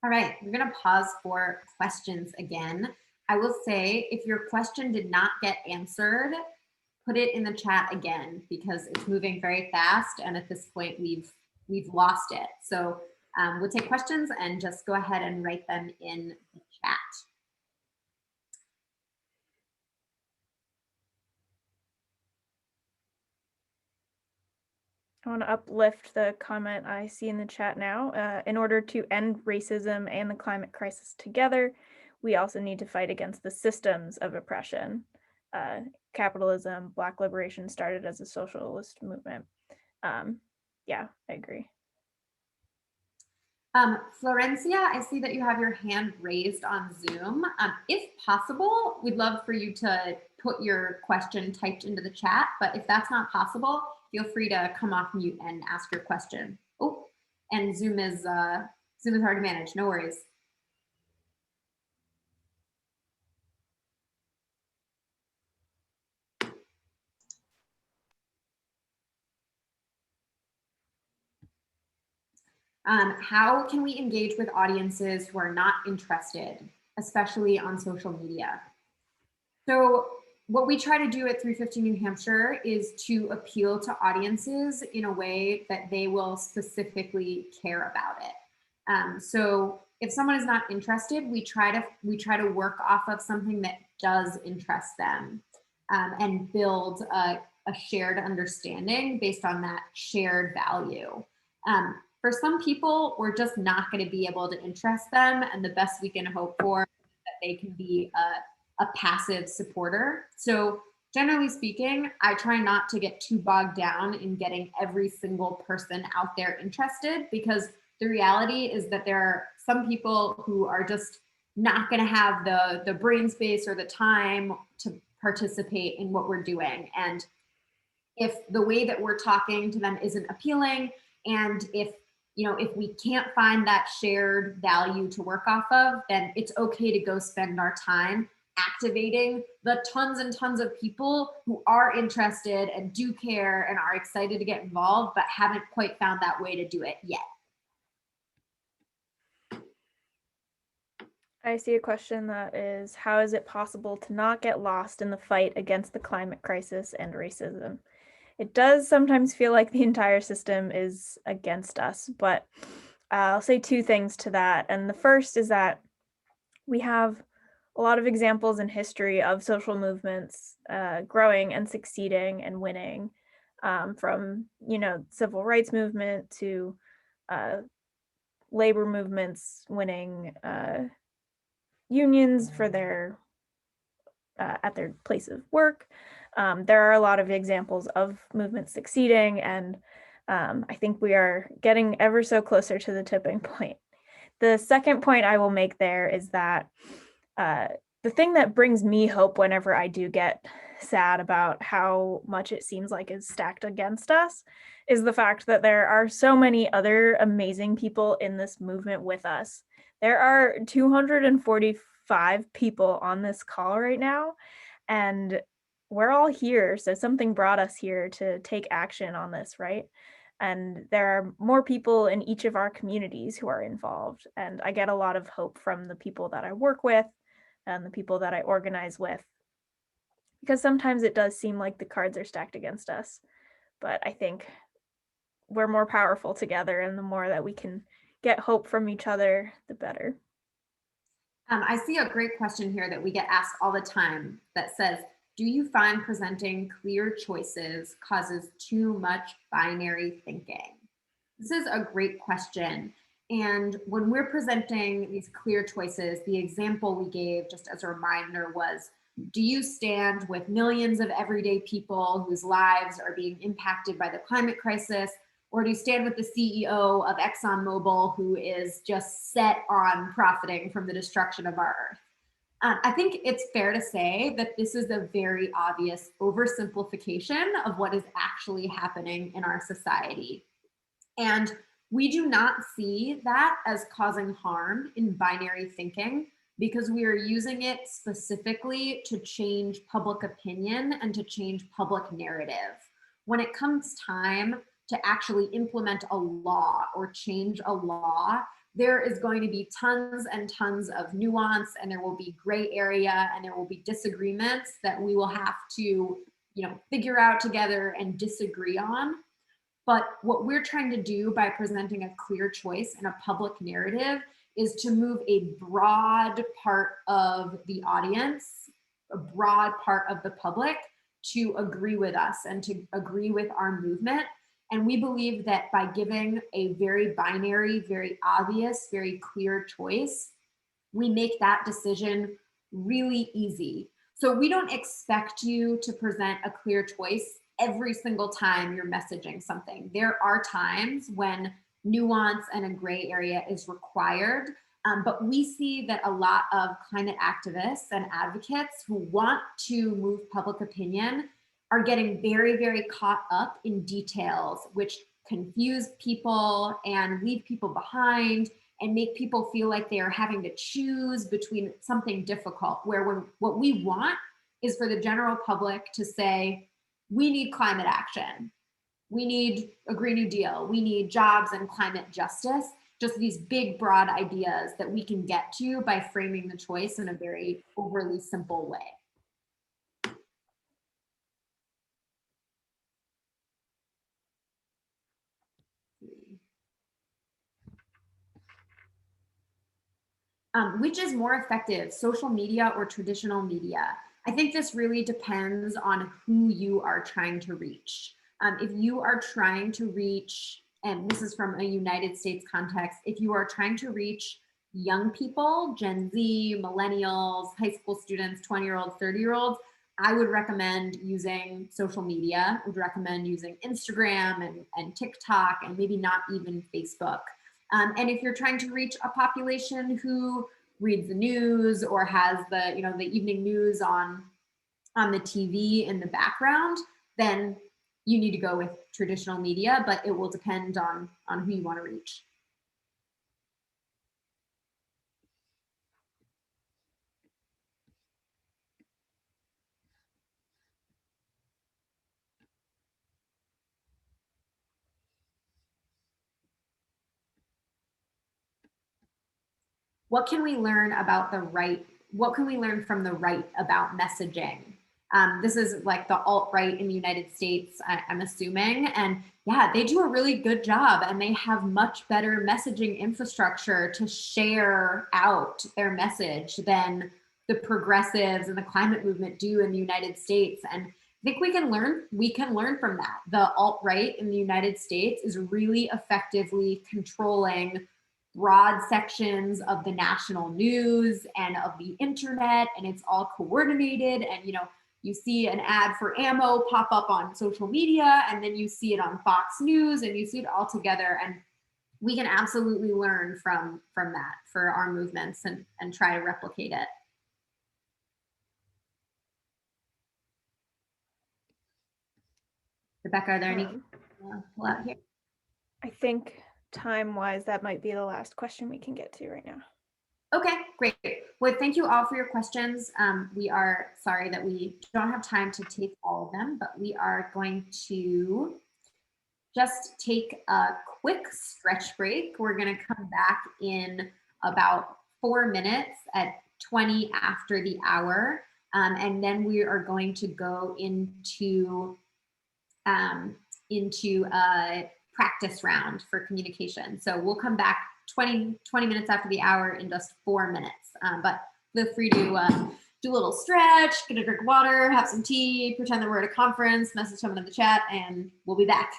All right, we're going to pause for questions again. I will say if your question did not get answered, put it in the chat again because it's moving very fast, and at this point we've lost it. So we'll take questions and just go ahead and write them in the chat. I want to uplift the comment I see in the chat now. In order to end racism and the climate crisis together, we also need to fight against the systems of oppression. Capitalism, Black liberation started as a socialist movement. Yeah, I agree. Florencia, I see that you have your hand raised on Zoom. If possible, we'd love for you to put your question typed into the chat, but if that's not possible, feel free to come off mute and ask your question. Oh, and Zoom is hard to manage, no worries. How can we engage with audiences who are not interested, especially on social media? So what we try to do at 350 New Hampshire is to appeal to audiences in a way that they will specifically care about it. So if someone is not interested, we try to work off of something that does interest them, and build a shared understanding based on that shared value. For some people, we're just not going to be able to interest them, and the best we can hope for is that they can be a passive supporter. So generally speaking, I try not to get too bogged down in getting every single person out there interested, because the reality is that there are some people who are just not going to have the brain space or the time to participate in what we're doing. And if the way that we're talking to them isn't appealing, and if we can't find that shared value to work off of, then it's okay to go spend our time activating the tons and tons of people who are interested and do care and are excited to get involved, but haven't quite found that way to do it yet. I see a question that is, how is it possible to not get lost in the fight against the climate crisis and racism? It does sometimes feel like the entire system is against us, but I'll say two things to that. And the first is that we have a lot of examples in history of social movements growing and succeeding and winning, from civil rights movement to labor movements winning unions for their at their place of work. There are a lot of examples of movements succeeding, and I think we are getting ever so closer to the tipping point. The second point I will make there is that the thing that brings me hope whenever I do get sad about how much it seems like is stacked against us is the fact that there are so many other amazing people in this movement with us. There are 245 people on this call right now, and we're all here. So something brought us here to take action on this, right? And there are more people in each of our communities who are involved. And I get a lot of hope from the people that I work with and the people that I organize with, because sometimes it does seem like the cards are stacked against us. But I think we're more powerful together, and the more that we can get hope from each other, the better. I see a great question here that we get asked all the time that says, do you find presenting clear choices causes too much binary thinking? This is a great question. And when we're presenting these clear choices, the example we gave just as a reminder was, do you stand with millions of everyday people whose lives are being impacted by the climate crisis? Or do you stand with the CEO of ExxonMobil, who is just set on profiting from the destruction of our Earth? I think it's fair to say that this is a very obvious oversimplification of what is actually happening in our society. And we do not see that as causing harm in binary thinking, because we are using it specifically to change public opinion and to change public narrative. When it comes time to actually implement a law or change a law, there is going to be tons and tons of nuance, and there will be gray area, and there will be disagreements that we will have to, figure out together and disagree on. But what we're trying to do by presenting a clear choice and a public narrative is to move a broad part of the audience, a broad part of the public, to agree with us and to agree with our movement. And we believe that by giving a very binary, very obvious, very clear choice, we make that decision really easy. So we don't expect you to present a clear choice every single time you're messaging something. There are times when nuance and a gray area is required. But we see that a lot of climate activists and advocates who want to move public opinion are getting very, very caught up in details, which confuse people and leave people behind and make people feel like they are having to choose between something difficult, where what we want is for the general public to say, we need climate action, we need a Green New Deal, we need jobs and climate justice, just these big, broad ideas that we can get to by framing the choice in a very overly simple way. Which is more effective, social media or traditional media? I think this really depends on who you are trying to reach. If you are trying to reach, and this is from a United States context, if you are trying to reach young people, Gen Z, millennials, high school students, 20-year-olds, 30-year-olds, I would recommend using social media. I would recommend using Instagram and TikTok, and maybe not even Facebook. And if you're trying to reach a population who reads the news or has the, the evening news on the TV in the background, then you need to go with traditional media, but it will depend on who you want to reach. What can we learn about the right? What can we learn from the right about messaging? This is like the alt-right in the United States, I'm assuming. And yeah, they do a really good job, and they have much better messaging infrastructure to share out their message than the progressives and the climate movement do in the United States. And I think we can learn from that. The alt-right in the United States is really effectively controlling broad sections of the national news and of the internet, and it's all coordinated. And you see an ad for ammo pop up on social media, and then you see it on Fox News, and you see it all together. And we can absolutely learn from that for our movements and try to replicate it. Rebecca, are there any pull out here? I think time-wise, that might be the last question we can get to right now. Okay, great. Well, thank you all for your questions. We are sorry that we don't have time to take all of them, but we are going to just take a quick stretch break. We're going to come back in about 4 minutes at 20 after the hour. And then we are going to go into a practice round for communication. So we'll come back 20 minutes after the hour in just 4 minutes. But feel free to do a little stretch, get a drink of water, have some tea, pretend that we're at a conference, message someone in the chat, and we'll be back.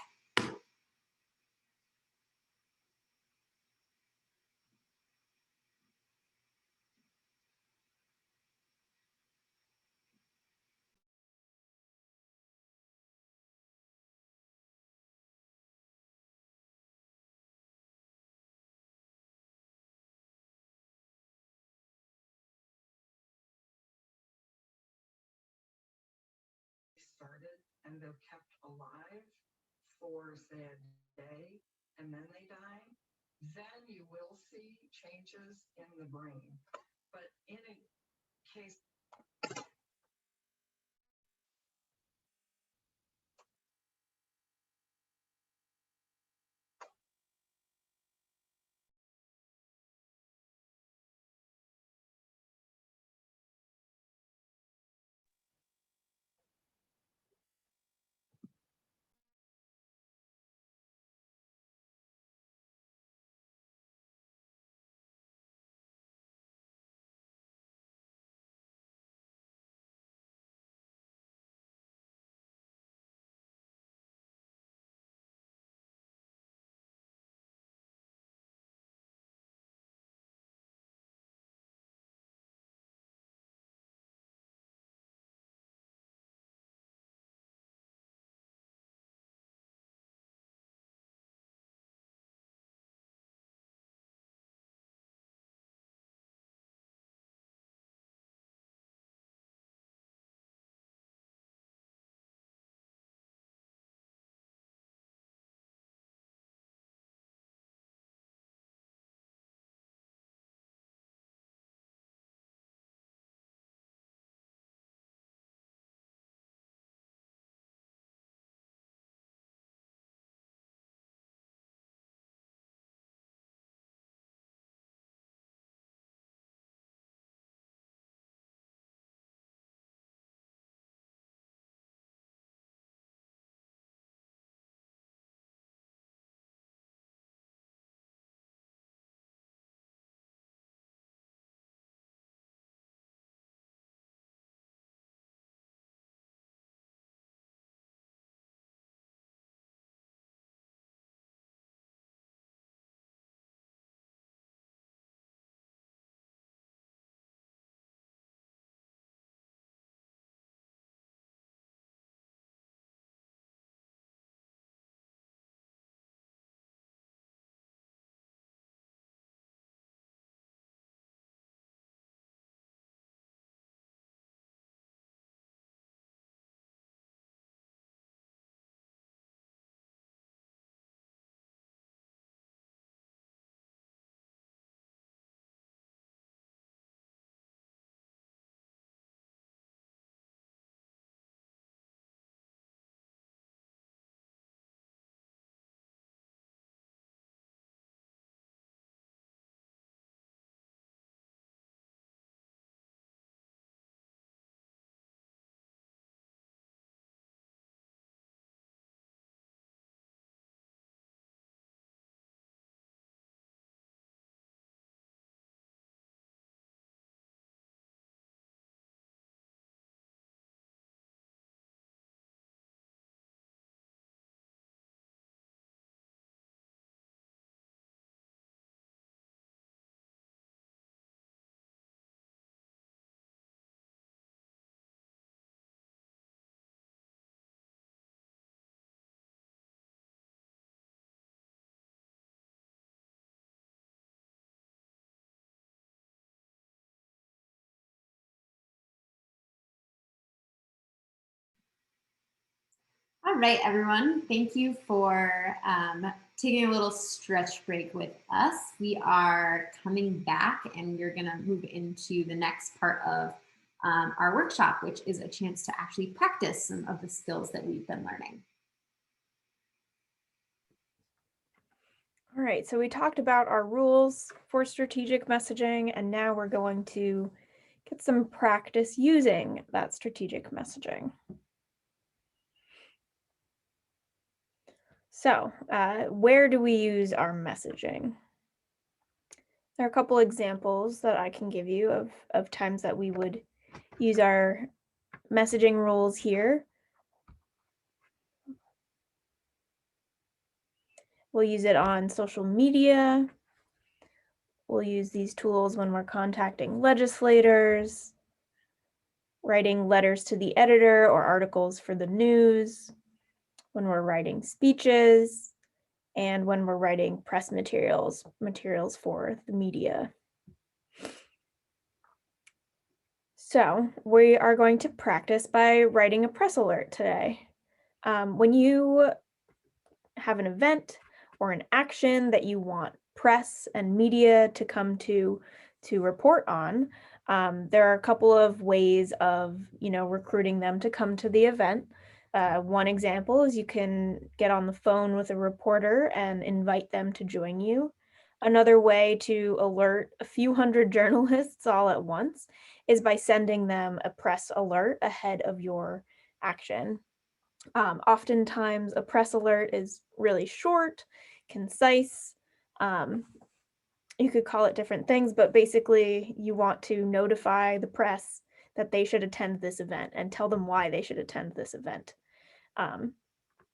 Started and they're kept alive for, say, a day, and then they die, then you will see changes in the brain. But in a case All right, everyone. Thank you for taking a little stretch break with us. We are coming back and we're going to move into the next part of our workshop, which is a chance to actually practice some of the skills that we've been learning. All right, so we talked about our rules for strategic messaging, and now we're going to get some practice using that strategic messaging. So, where do we use our messaging? There are a couple examples that I can give you of times that we would use our messaging rules here. We'll use it on social media. We'll use these tools when we're contacting legislators, writing letters to the editor or articles for the news, when we're writing speeches, and when we're writing press materials for the media. So we are going to practice by writing a press alert today. When you have an event or an action that you want press and media to come to report on, there are a couple of ways of recruiting them to come to the event. One example is you can get on the phone with a reporter and invite them to join you. Another way to alert a few hundred journalists all at once is by sending them a press alert ahead of your action. Oftentimes a press alert is really short, concise. You could call it different things, but basically you want to notify the press that they should attend this event and tell them why they should attend this event.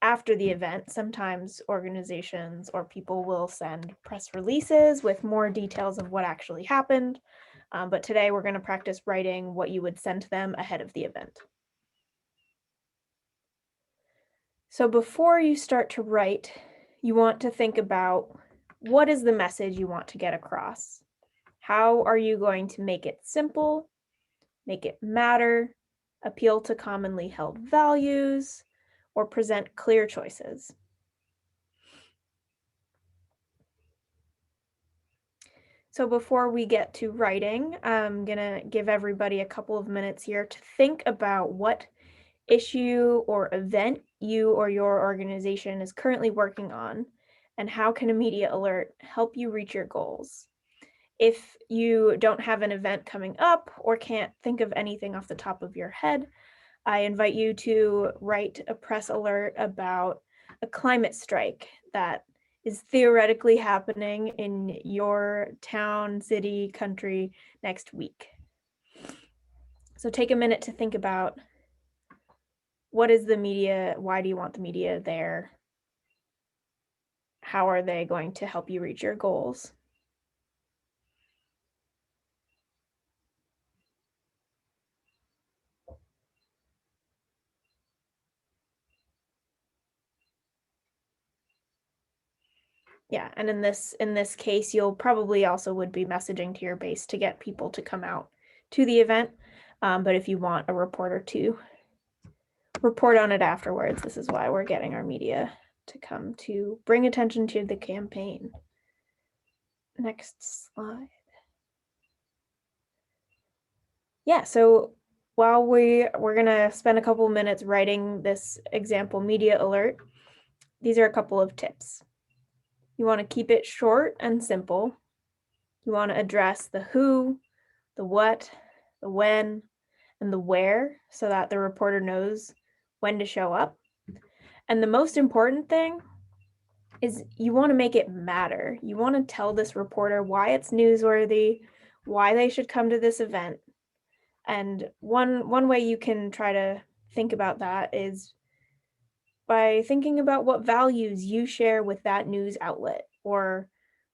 After the event, sometimes organizations or people will send press releases with more details of what actually happened. But today we're going to practice writing what you would send to them ahead of the event. So before you start to write, you want to think about what is the message you want to get across? How are you going to make it simple, make it matter, appeal to commonly held values, or present clear choices? So before we get to writing, I'm going to give everybody a couple of minutes here to think about what issue or event you or your organization is currently working on, and how can a media alert help you reach your goals? If you don't have an event coming up or can't think of anything off the top of your head, I invite you to write a press alert about a climate strike that is theoretically happening in your town, city, country next week. So take a minute to think about, what is the media? Why do you want the media there? How are they going to help you reach your goals? Yeah, and in this case, you'll probably also would be messaging to your base to get people to come out to the event. But if you want a reporter to report on it afterwards, this is why we're getting our media to come to bring attention to the campaign. Next slide. Yeah, so while we're gonna spend a couple of minutes writing this example media alert, these are a couple of tips. You want to keep it short and simple. You want to address the who, the what, the when, and the where, so that the reporter knows when to show up. And the most important thing is you want to make it matter. You want to tell this reporter why it's newsworthy, why they should come to this event. And one way you can try to think about that is by thinking about what values you share with that news outlet, or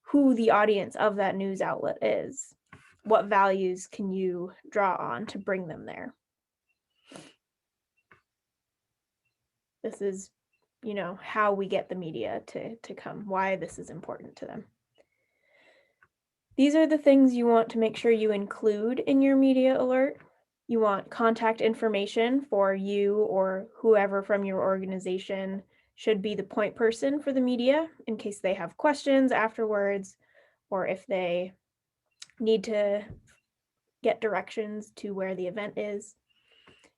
who the audience of that news outlet is. What values can you draw on to bring them there? This is, how we get the media to come, why this is important to them. These are the things you want to make sure you include in your media alert. You want contact information for you or whoever from your organization should be the point person for the media in case they have questions afterwards, or if they need to get directions to where the event is.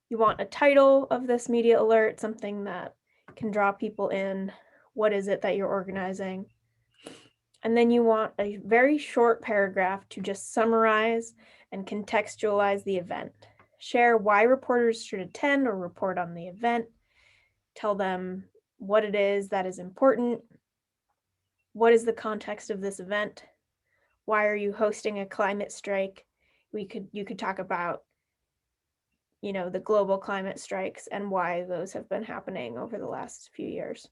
You want a title of this media alert, something that can draw people in. What is it that you're organizing? And then you want a very short paragraph to just summarize and contextualize the event. Share why reporters should attend or report on the event. Tell them what it is that is important. What is the context of this event? Why are you hosting a climate strike? You could talk about, the global climate strikes and why those have been happening over the last few years.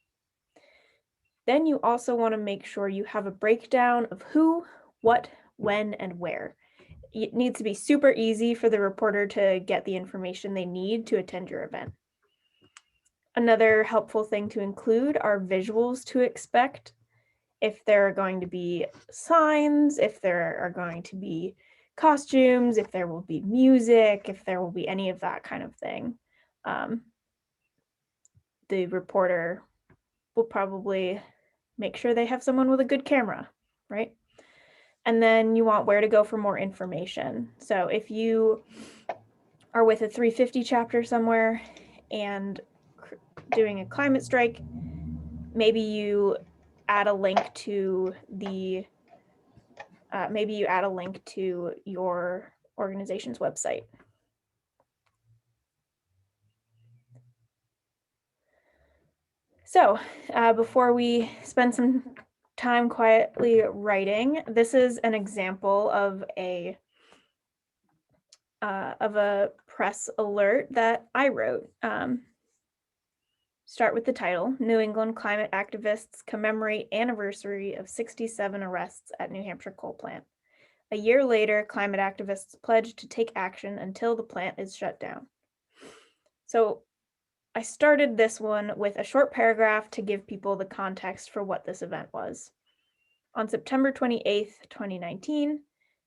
Then you also want to make sure you have a breakdown of who, what, when, and where. It needs to be super easy for the reporter to get the information they need to attend your event. Another helpful thing to include are visuals to expect. If there are going to be signs, if there are going to be costumes, if there will be music, if there will be any of that kind of thing. The reporter will probably make sure they have someone with a good camera, right? And then you want where to go for more information. So if you are with a 350 chapter somewhere and doing a climate strike, maybe you add a link to your organization's website. So before we spend some time quietly writing, this is an example of a press alert that I wrote. Start with the title: New England climate activists commemorate anniversary of 67 arrests at New Hampshire coal plant. A year later, climate activists pledged to take action until the plant is shut down. So I started this one with a short paragraph to give people the context for what this event was. On September 28th, 2019,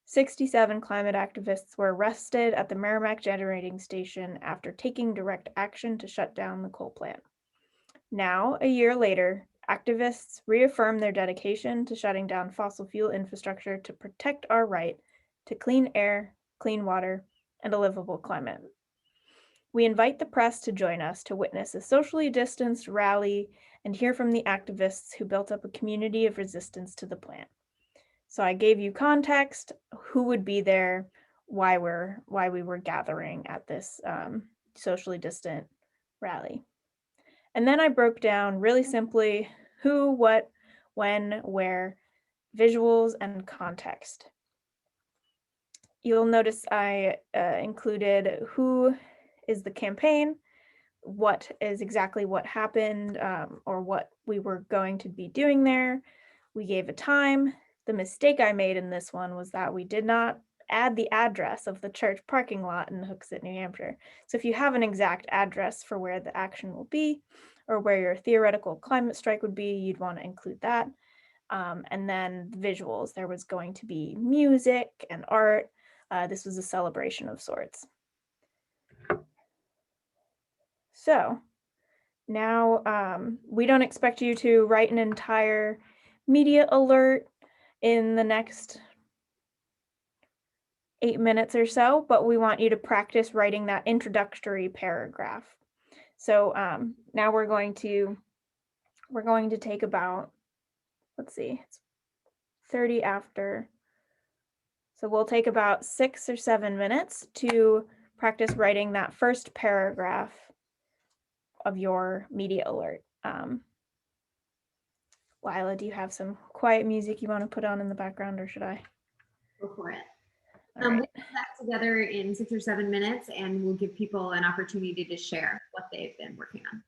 67 climate activists were arrested at the Merrimack Generating Station after taking direct action to shut down the coal plant. Now, a year later, activists reaffirm their dedication to shutting down fossil fuel infrastructure to protect our right to clean air, clean water, and a livable climate. We invite the press to join us to witness a socially distanced rally and hear from the activists who built up a community of resistance to the plant. So I gave you context, who would be there, why we were gathering at this socially distant rally. And then I broke down really simply who, what, when, where, visuals, and context. You'll notice I included who is the campaign, what is exactly what happened, or what we were going to be doing there. We gave a time. The mistake I made in this one was that we did not add the address of the church parking lot in Hooksett, New Hampshire. So if you have an exact address for where the action will be, or where your theoretical climate strike would be, you'd want to include that. And then visuals, there was going to be music and art. This was a celebration of sorts. So now we don't expect you to write an entire media alert in the next 8 minutes or so, but we want you to practice writing that introductory paragraph. So now we're going to take about, let's see, it's 30 after. So we'll take about 6 or 7 minutes to practice writing that first paragraph of your media alert. Lila, do you have some quiet music you want to put on in the background, or should I? Go for it. All right. We'll put that together in 6 or 7 minutes, and we'll give people an opportunity to share what they've been working on.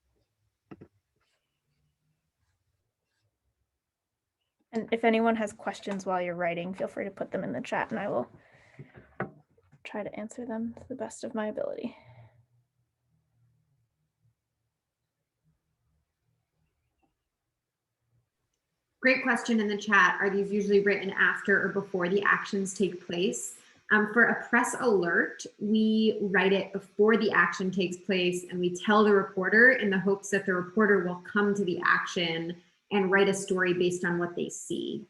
And if anyone has questions while you're writing, feel free to put them in the chat and I will try to answer them to the best of my ability. Great question in the chat. Are these usually written after or before the actions take place? For a press alert, we write it before the action takes place and we tell the reporter in the hopes that the reporter will come to the action and write a story based on what they see.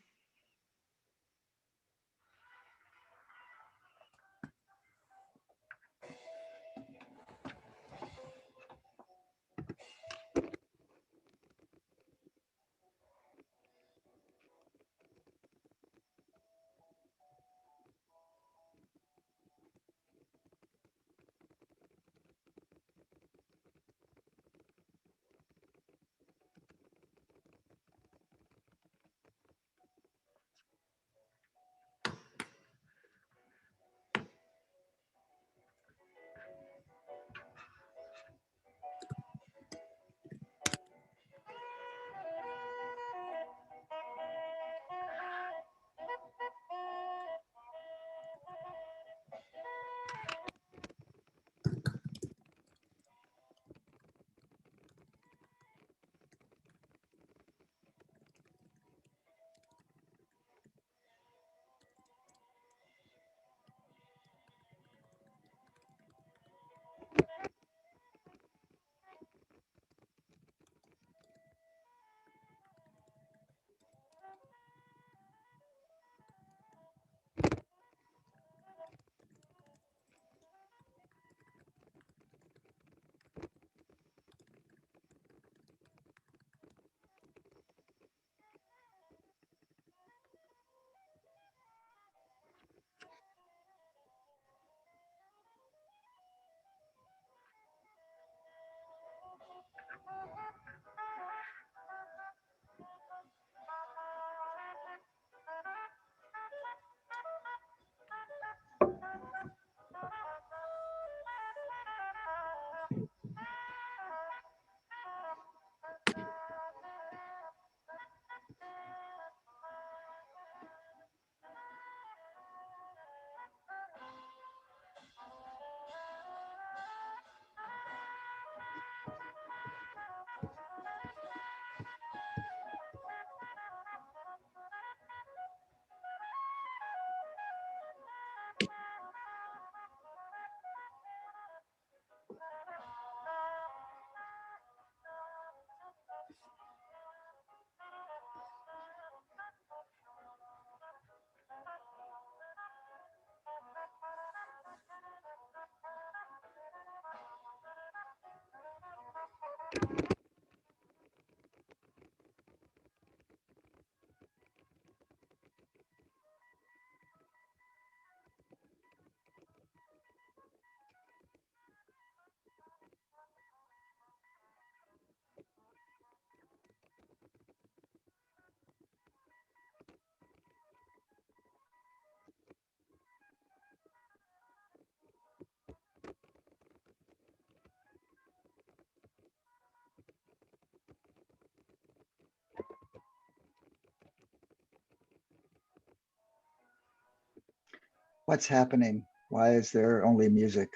What's happening? Why is there only music?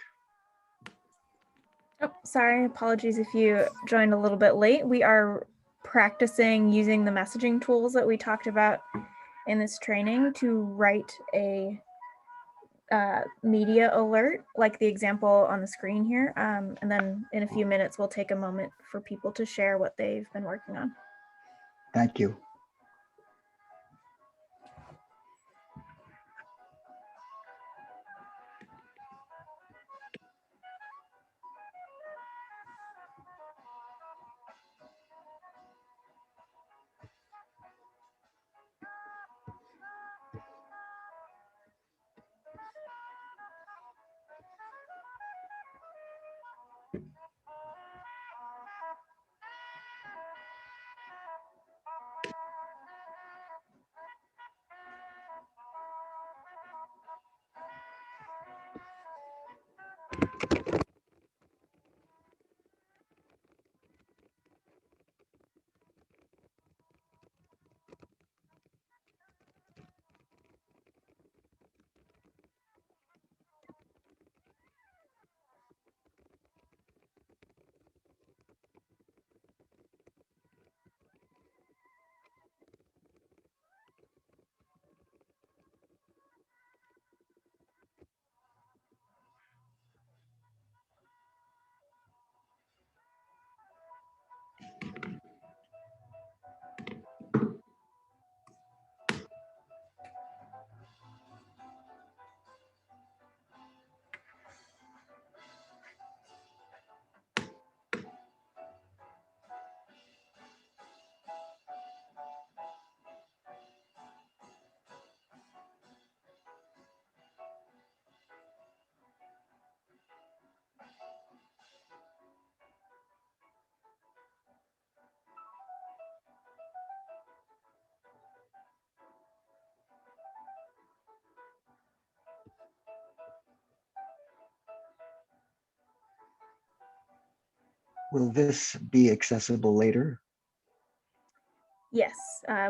Oh, sorry. Apologies if you joined a little bit late. We are practicing using the messaging tools that we talked about in this training to write a media alert, like the example on the screen here. And then in a few minutes, we'll take a moment for people to share what they've been working on. Thank you. Will this be accessible later? Yes,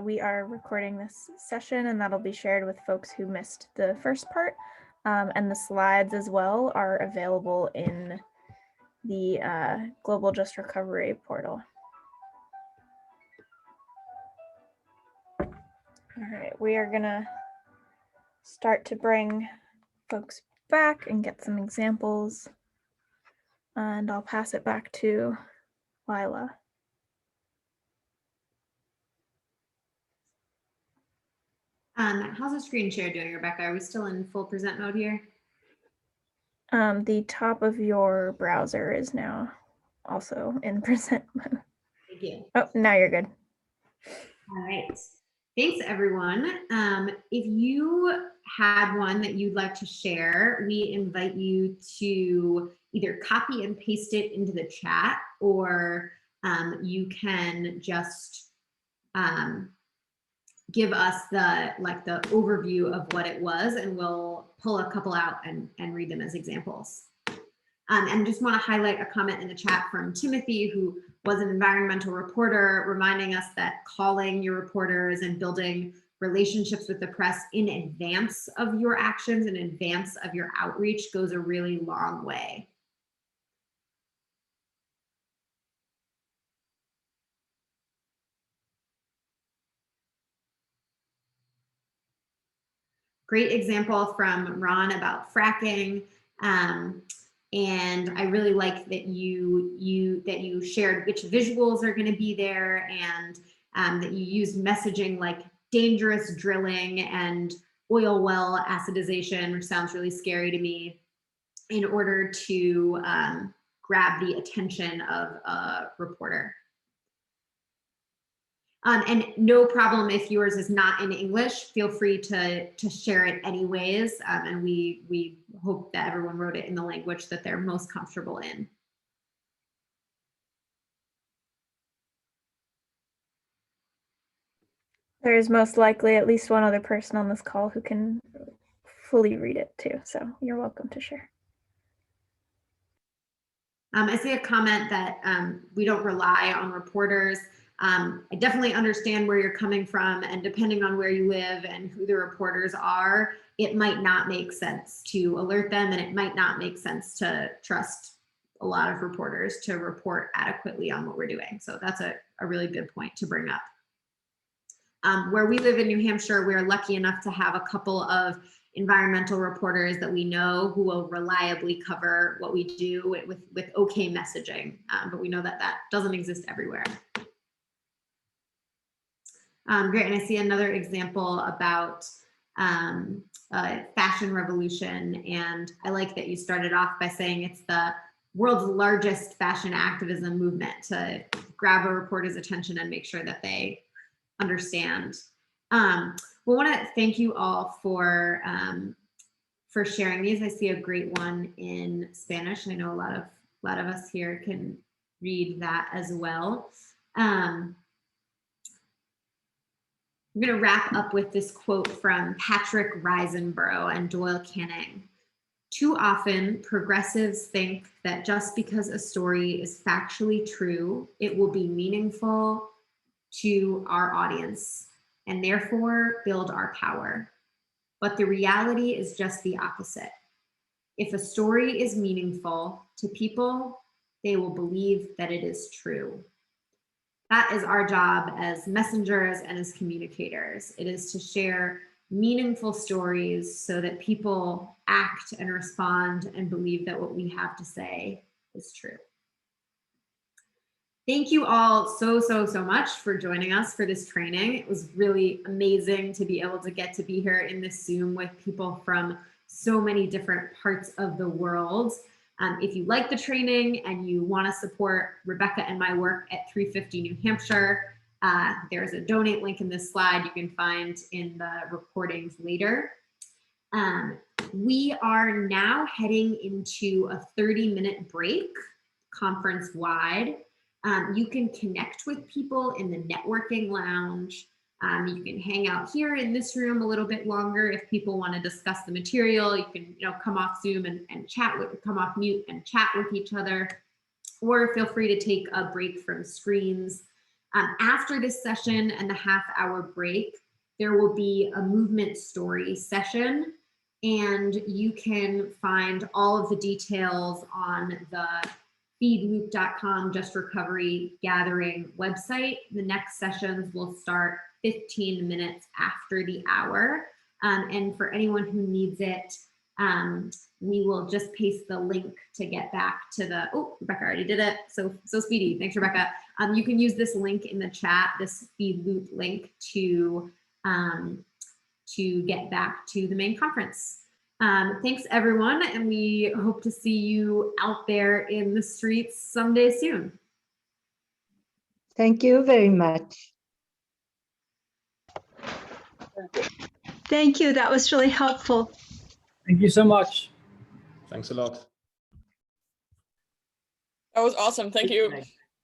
we are recording this session and that'll be shared with folks who missed the first part. And the slides as well are available in the Global Just Recovery portal. All right, we are gonna start to bring folks back and get some examples. And I'll pass it back to Lila. How's the screen share doing, Rebecca? Are we still in full present mode here? The top of your browser is now also in present mode. Thank you. Oh, now you're good. All right. Thanks, everyone. If you had one that you'd like to share, we invite you to either copy and paste it into the chat, or you can just give us the overview of what it was, and we'll pull a couple out and read them as examples. And just want to highlight a comment in the chat from Timothy, who was an environmental reporter, reminding us that calling your reporters and building relationships with the press in advance of your actions, in advance of your outreach, goes a really long way. Great example from Ron about fracking. And I really like that you shared which visuals are going to be there, and that you used messaging like dangerous drilling and oil well acidization, which sounds really scary to me, in order to grab the attention of a reporter. And no problem if yours is not in English, feel free to share it anyways. And we hope that everyone wrote it in the language that they're most comfortable in. There's most likely at least one other person on this call who can fully read it too, so you're welcome to share. I see a comment that we don't rely on reporters. I definitely understand where you're coming from, and depending on where you live and who the reporters are, it might not make sense to alert them, and it might not make sense to trust a lot of reporters to report adequately on what we're doing. So that's a really good point to bring up. Where we live in New Hampshire, we're lucky enough to have a couple of environmental reporters that we know who will reliably cover what we do with okay messaging, but we know that that doesn't exist everywhere. Great, and I see another example about fashion revolution, and I like that you started off by saying it's the world's largest fashion activism movement, to grab a reporter's attention and make sure that they understand. We want to thank you all for sharing these. I see a great one in Spanish. I know a lot of us here can read that as well. I'm going to wrap up with this quote from Patrick Risenborough and Doyle Canning. Too often, progressives think that just because a story is factually true, it will be meaningful to our audience and therefore build our power. But the reality is just the opposite. If a story is meaningful to people, they will believe that it is true. That is our job as messengers and as communicators. It is to share meaningful stories so that people act and respond and believe that what we have to say is true. Thank you all so much for joining us for this training. It was really amazing to be able to get to be here in this Zoom with people from so many different parts of the world. If you like the training and you want to support Rebecca and my work at 350 New Hampshire, there's a donate link in this slide you can find in the recordings later. We are now heading into a 30-minute break conference-wide. You can connect with people in the networking lounge. You can hang out here in this room a little bit longer if people want to discuss the material. You can, come off Zoom and chat come off mute and chat with each other. or feel free to take a break from screens. After this session and the half-hour break, there will be a movement story session, and you can find all of the details on the feedloop.com Just Recovery Gathering website. The next sessions will start 15 minutes after the hour. And for anyone who needs it, we will just paste the link to get back to the, oh, Rebecca already did it. So speedy. Thanks, Rebecca. You can use this link in the chat, this Feedloop link to get back to the main conference. Thanks everyone, and we hope to see you out there in the streets someday soon. Thank you very much. Thank you. That was really helpful. Thank you so much. Thanks a lot. That was awesome. Thank you.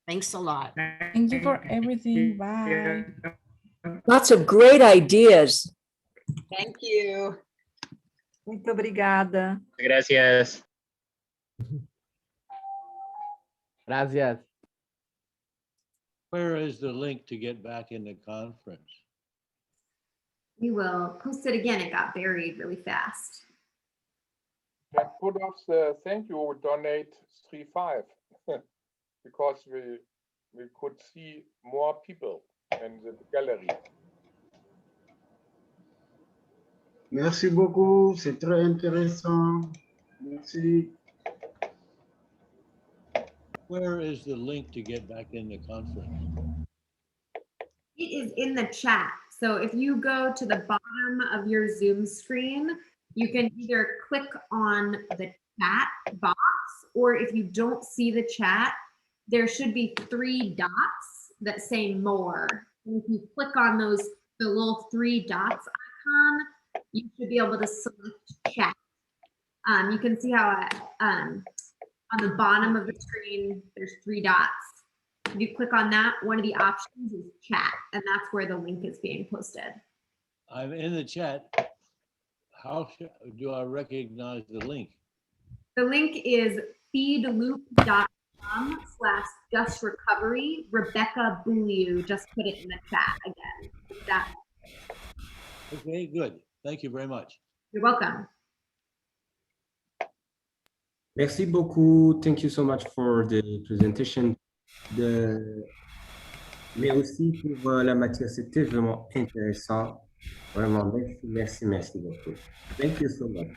Thanks a lot. Thank you for everything. Bye. Lots of great ideas. Thank you. Muito obrigada. Gracias. Gracias. Where is the link to get back in the conference? We will post it again. It got buried really fast. Can put up the thank you donate 3.5 because we could see more people in the gallery. Merci beaucoup, c'est très intéressant. Merci. Where is the link to get back in the conference? It is in the chat. So if you go to the bottom of your Zoom screen, you can either click on the chat box, or if you don't see the chat, there should be 3 dots that say more. And if you click on those, the little 3 dots icon, you should be able to select chat. You can see how on the bottom of the screen, there's 3 dots. If you click on that, one of the options is chat, and that's where the link is being posted. I'm in the chat. How do I recognize the link? The link is feedloop.com/justrecovery. Rebecca Bouliu just put it in the chat again. That. Okay, good. Thank you very much. You're welcome. Merci beaucoup. Thank you so much for the presentation. Mais aussi pour la matière, c'était vraiment intéressant. Vraiment, merci beaucoup. Thank you so much.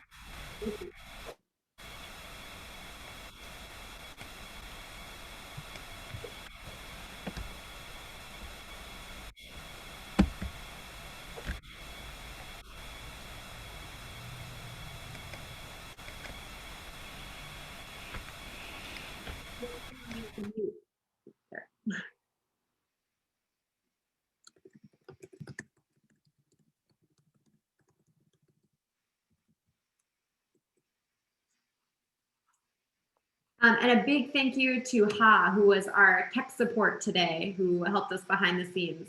And a big thank you to Ha, who was our tech support today, who helped us behind the scenes.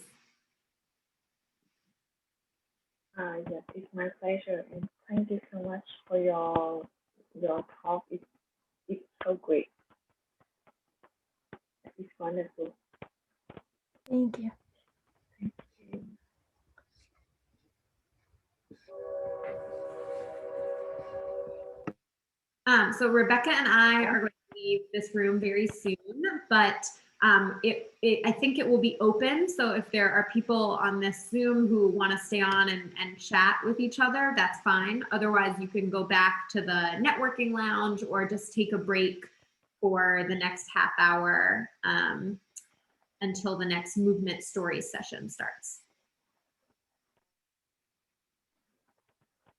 Yes, it's my pleasure, and thank you so much for your talk. It's so great. It's wonderful. Thank you. Thank you. So Rebecca and I are going to leave this room very soon, but I think it will be open. So if there are people on this Zoom who want to stay on and chat with each other, that's fine. Otherwise, you can go back to the networking lounge or just take a break for the next half hour until the next movement story session starts.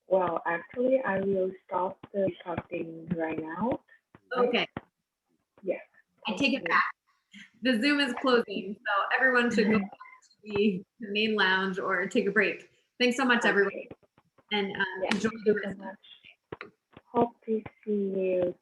Well, actually, I will stop the recording right now. Okay. Yes. I take it back. The Zoom is closing, so everyone should go back to the main lounge or take a break. Thanks so much, everyone. And enjoy the rest. Hope to see you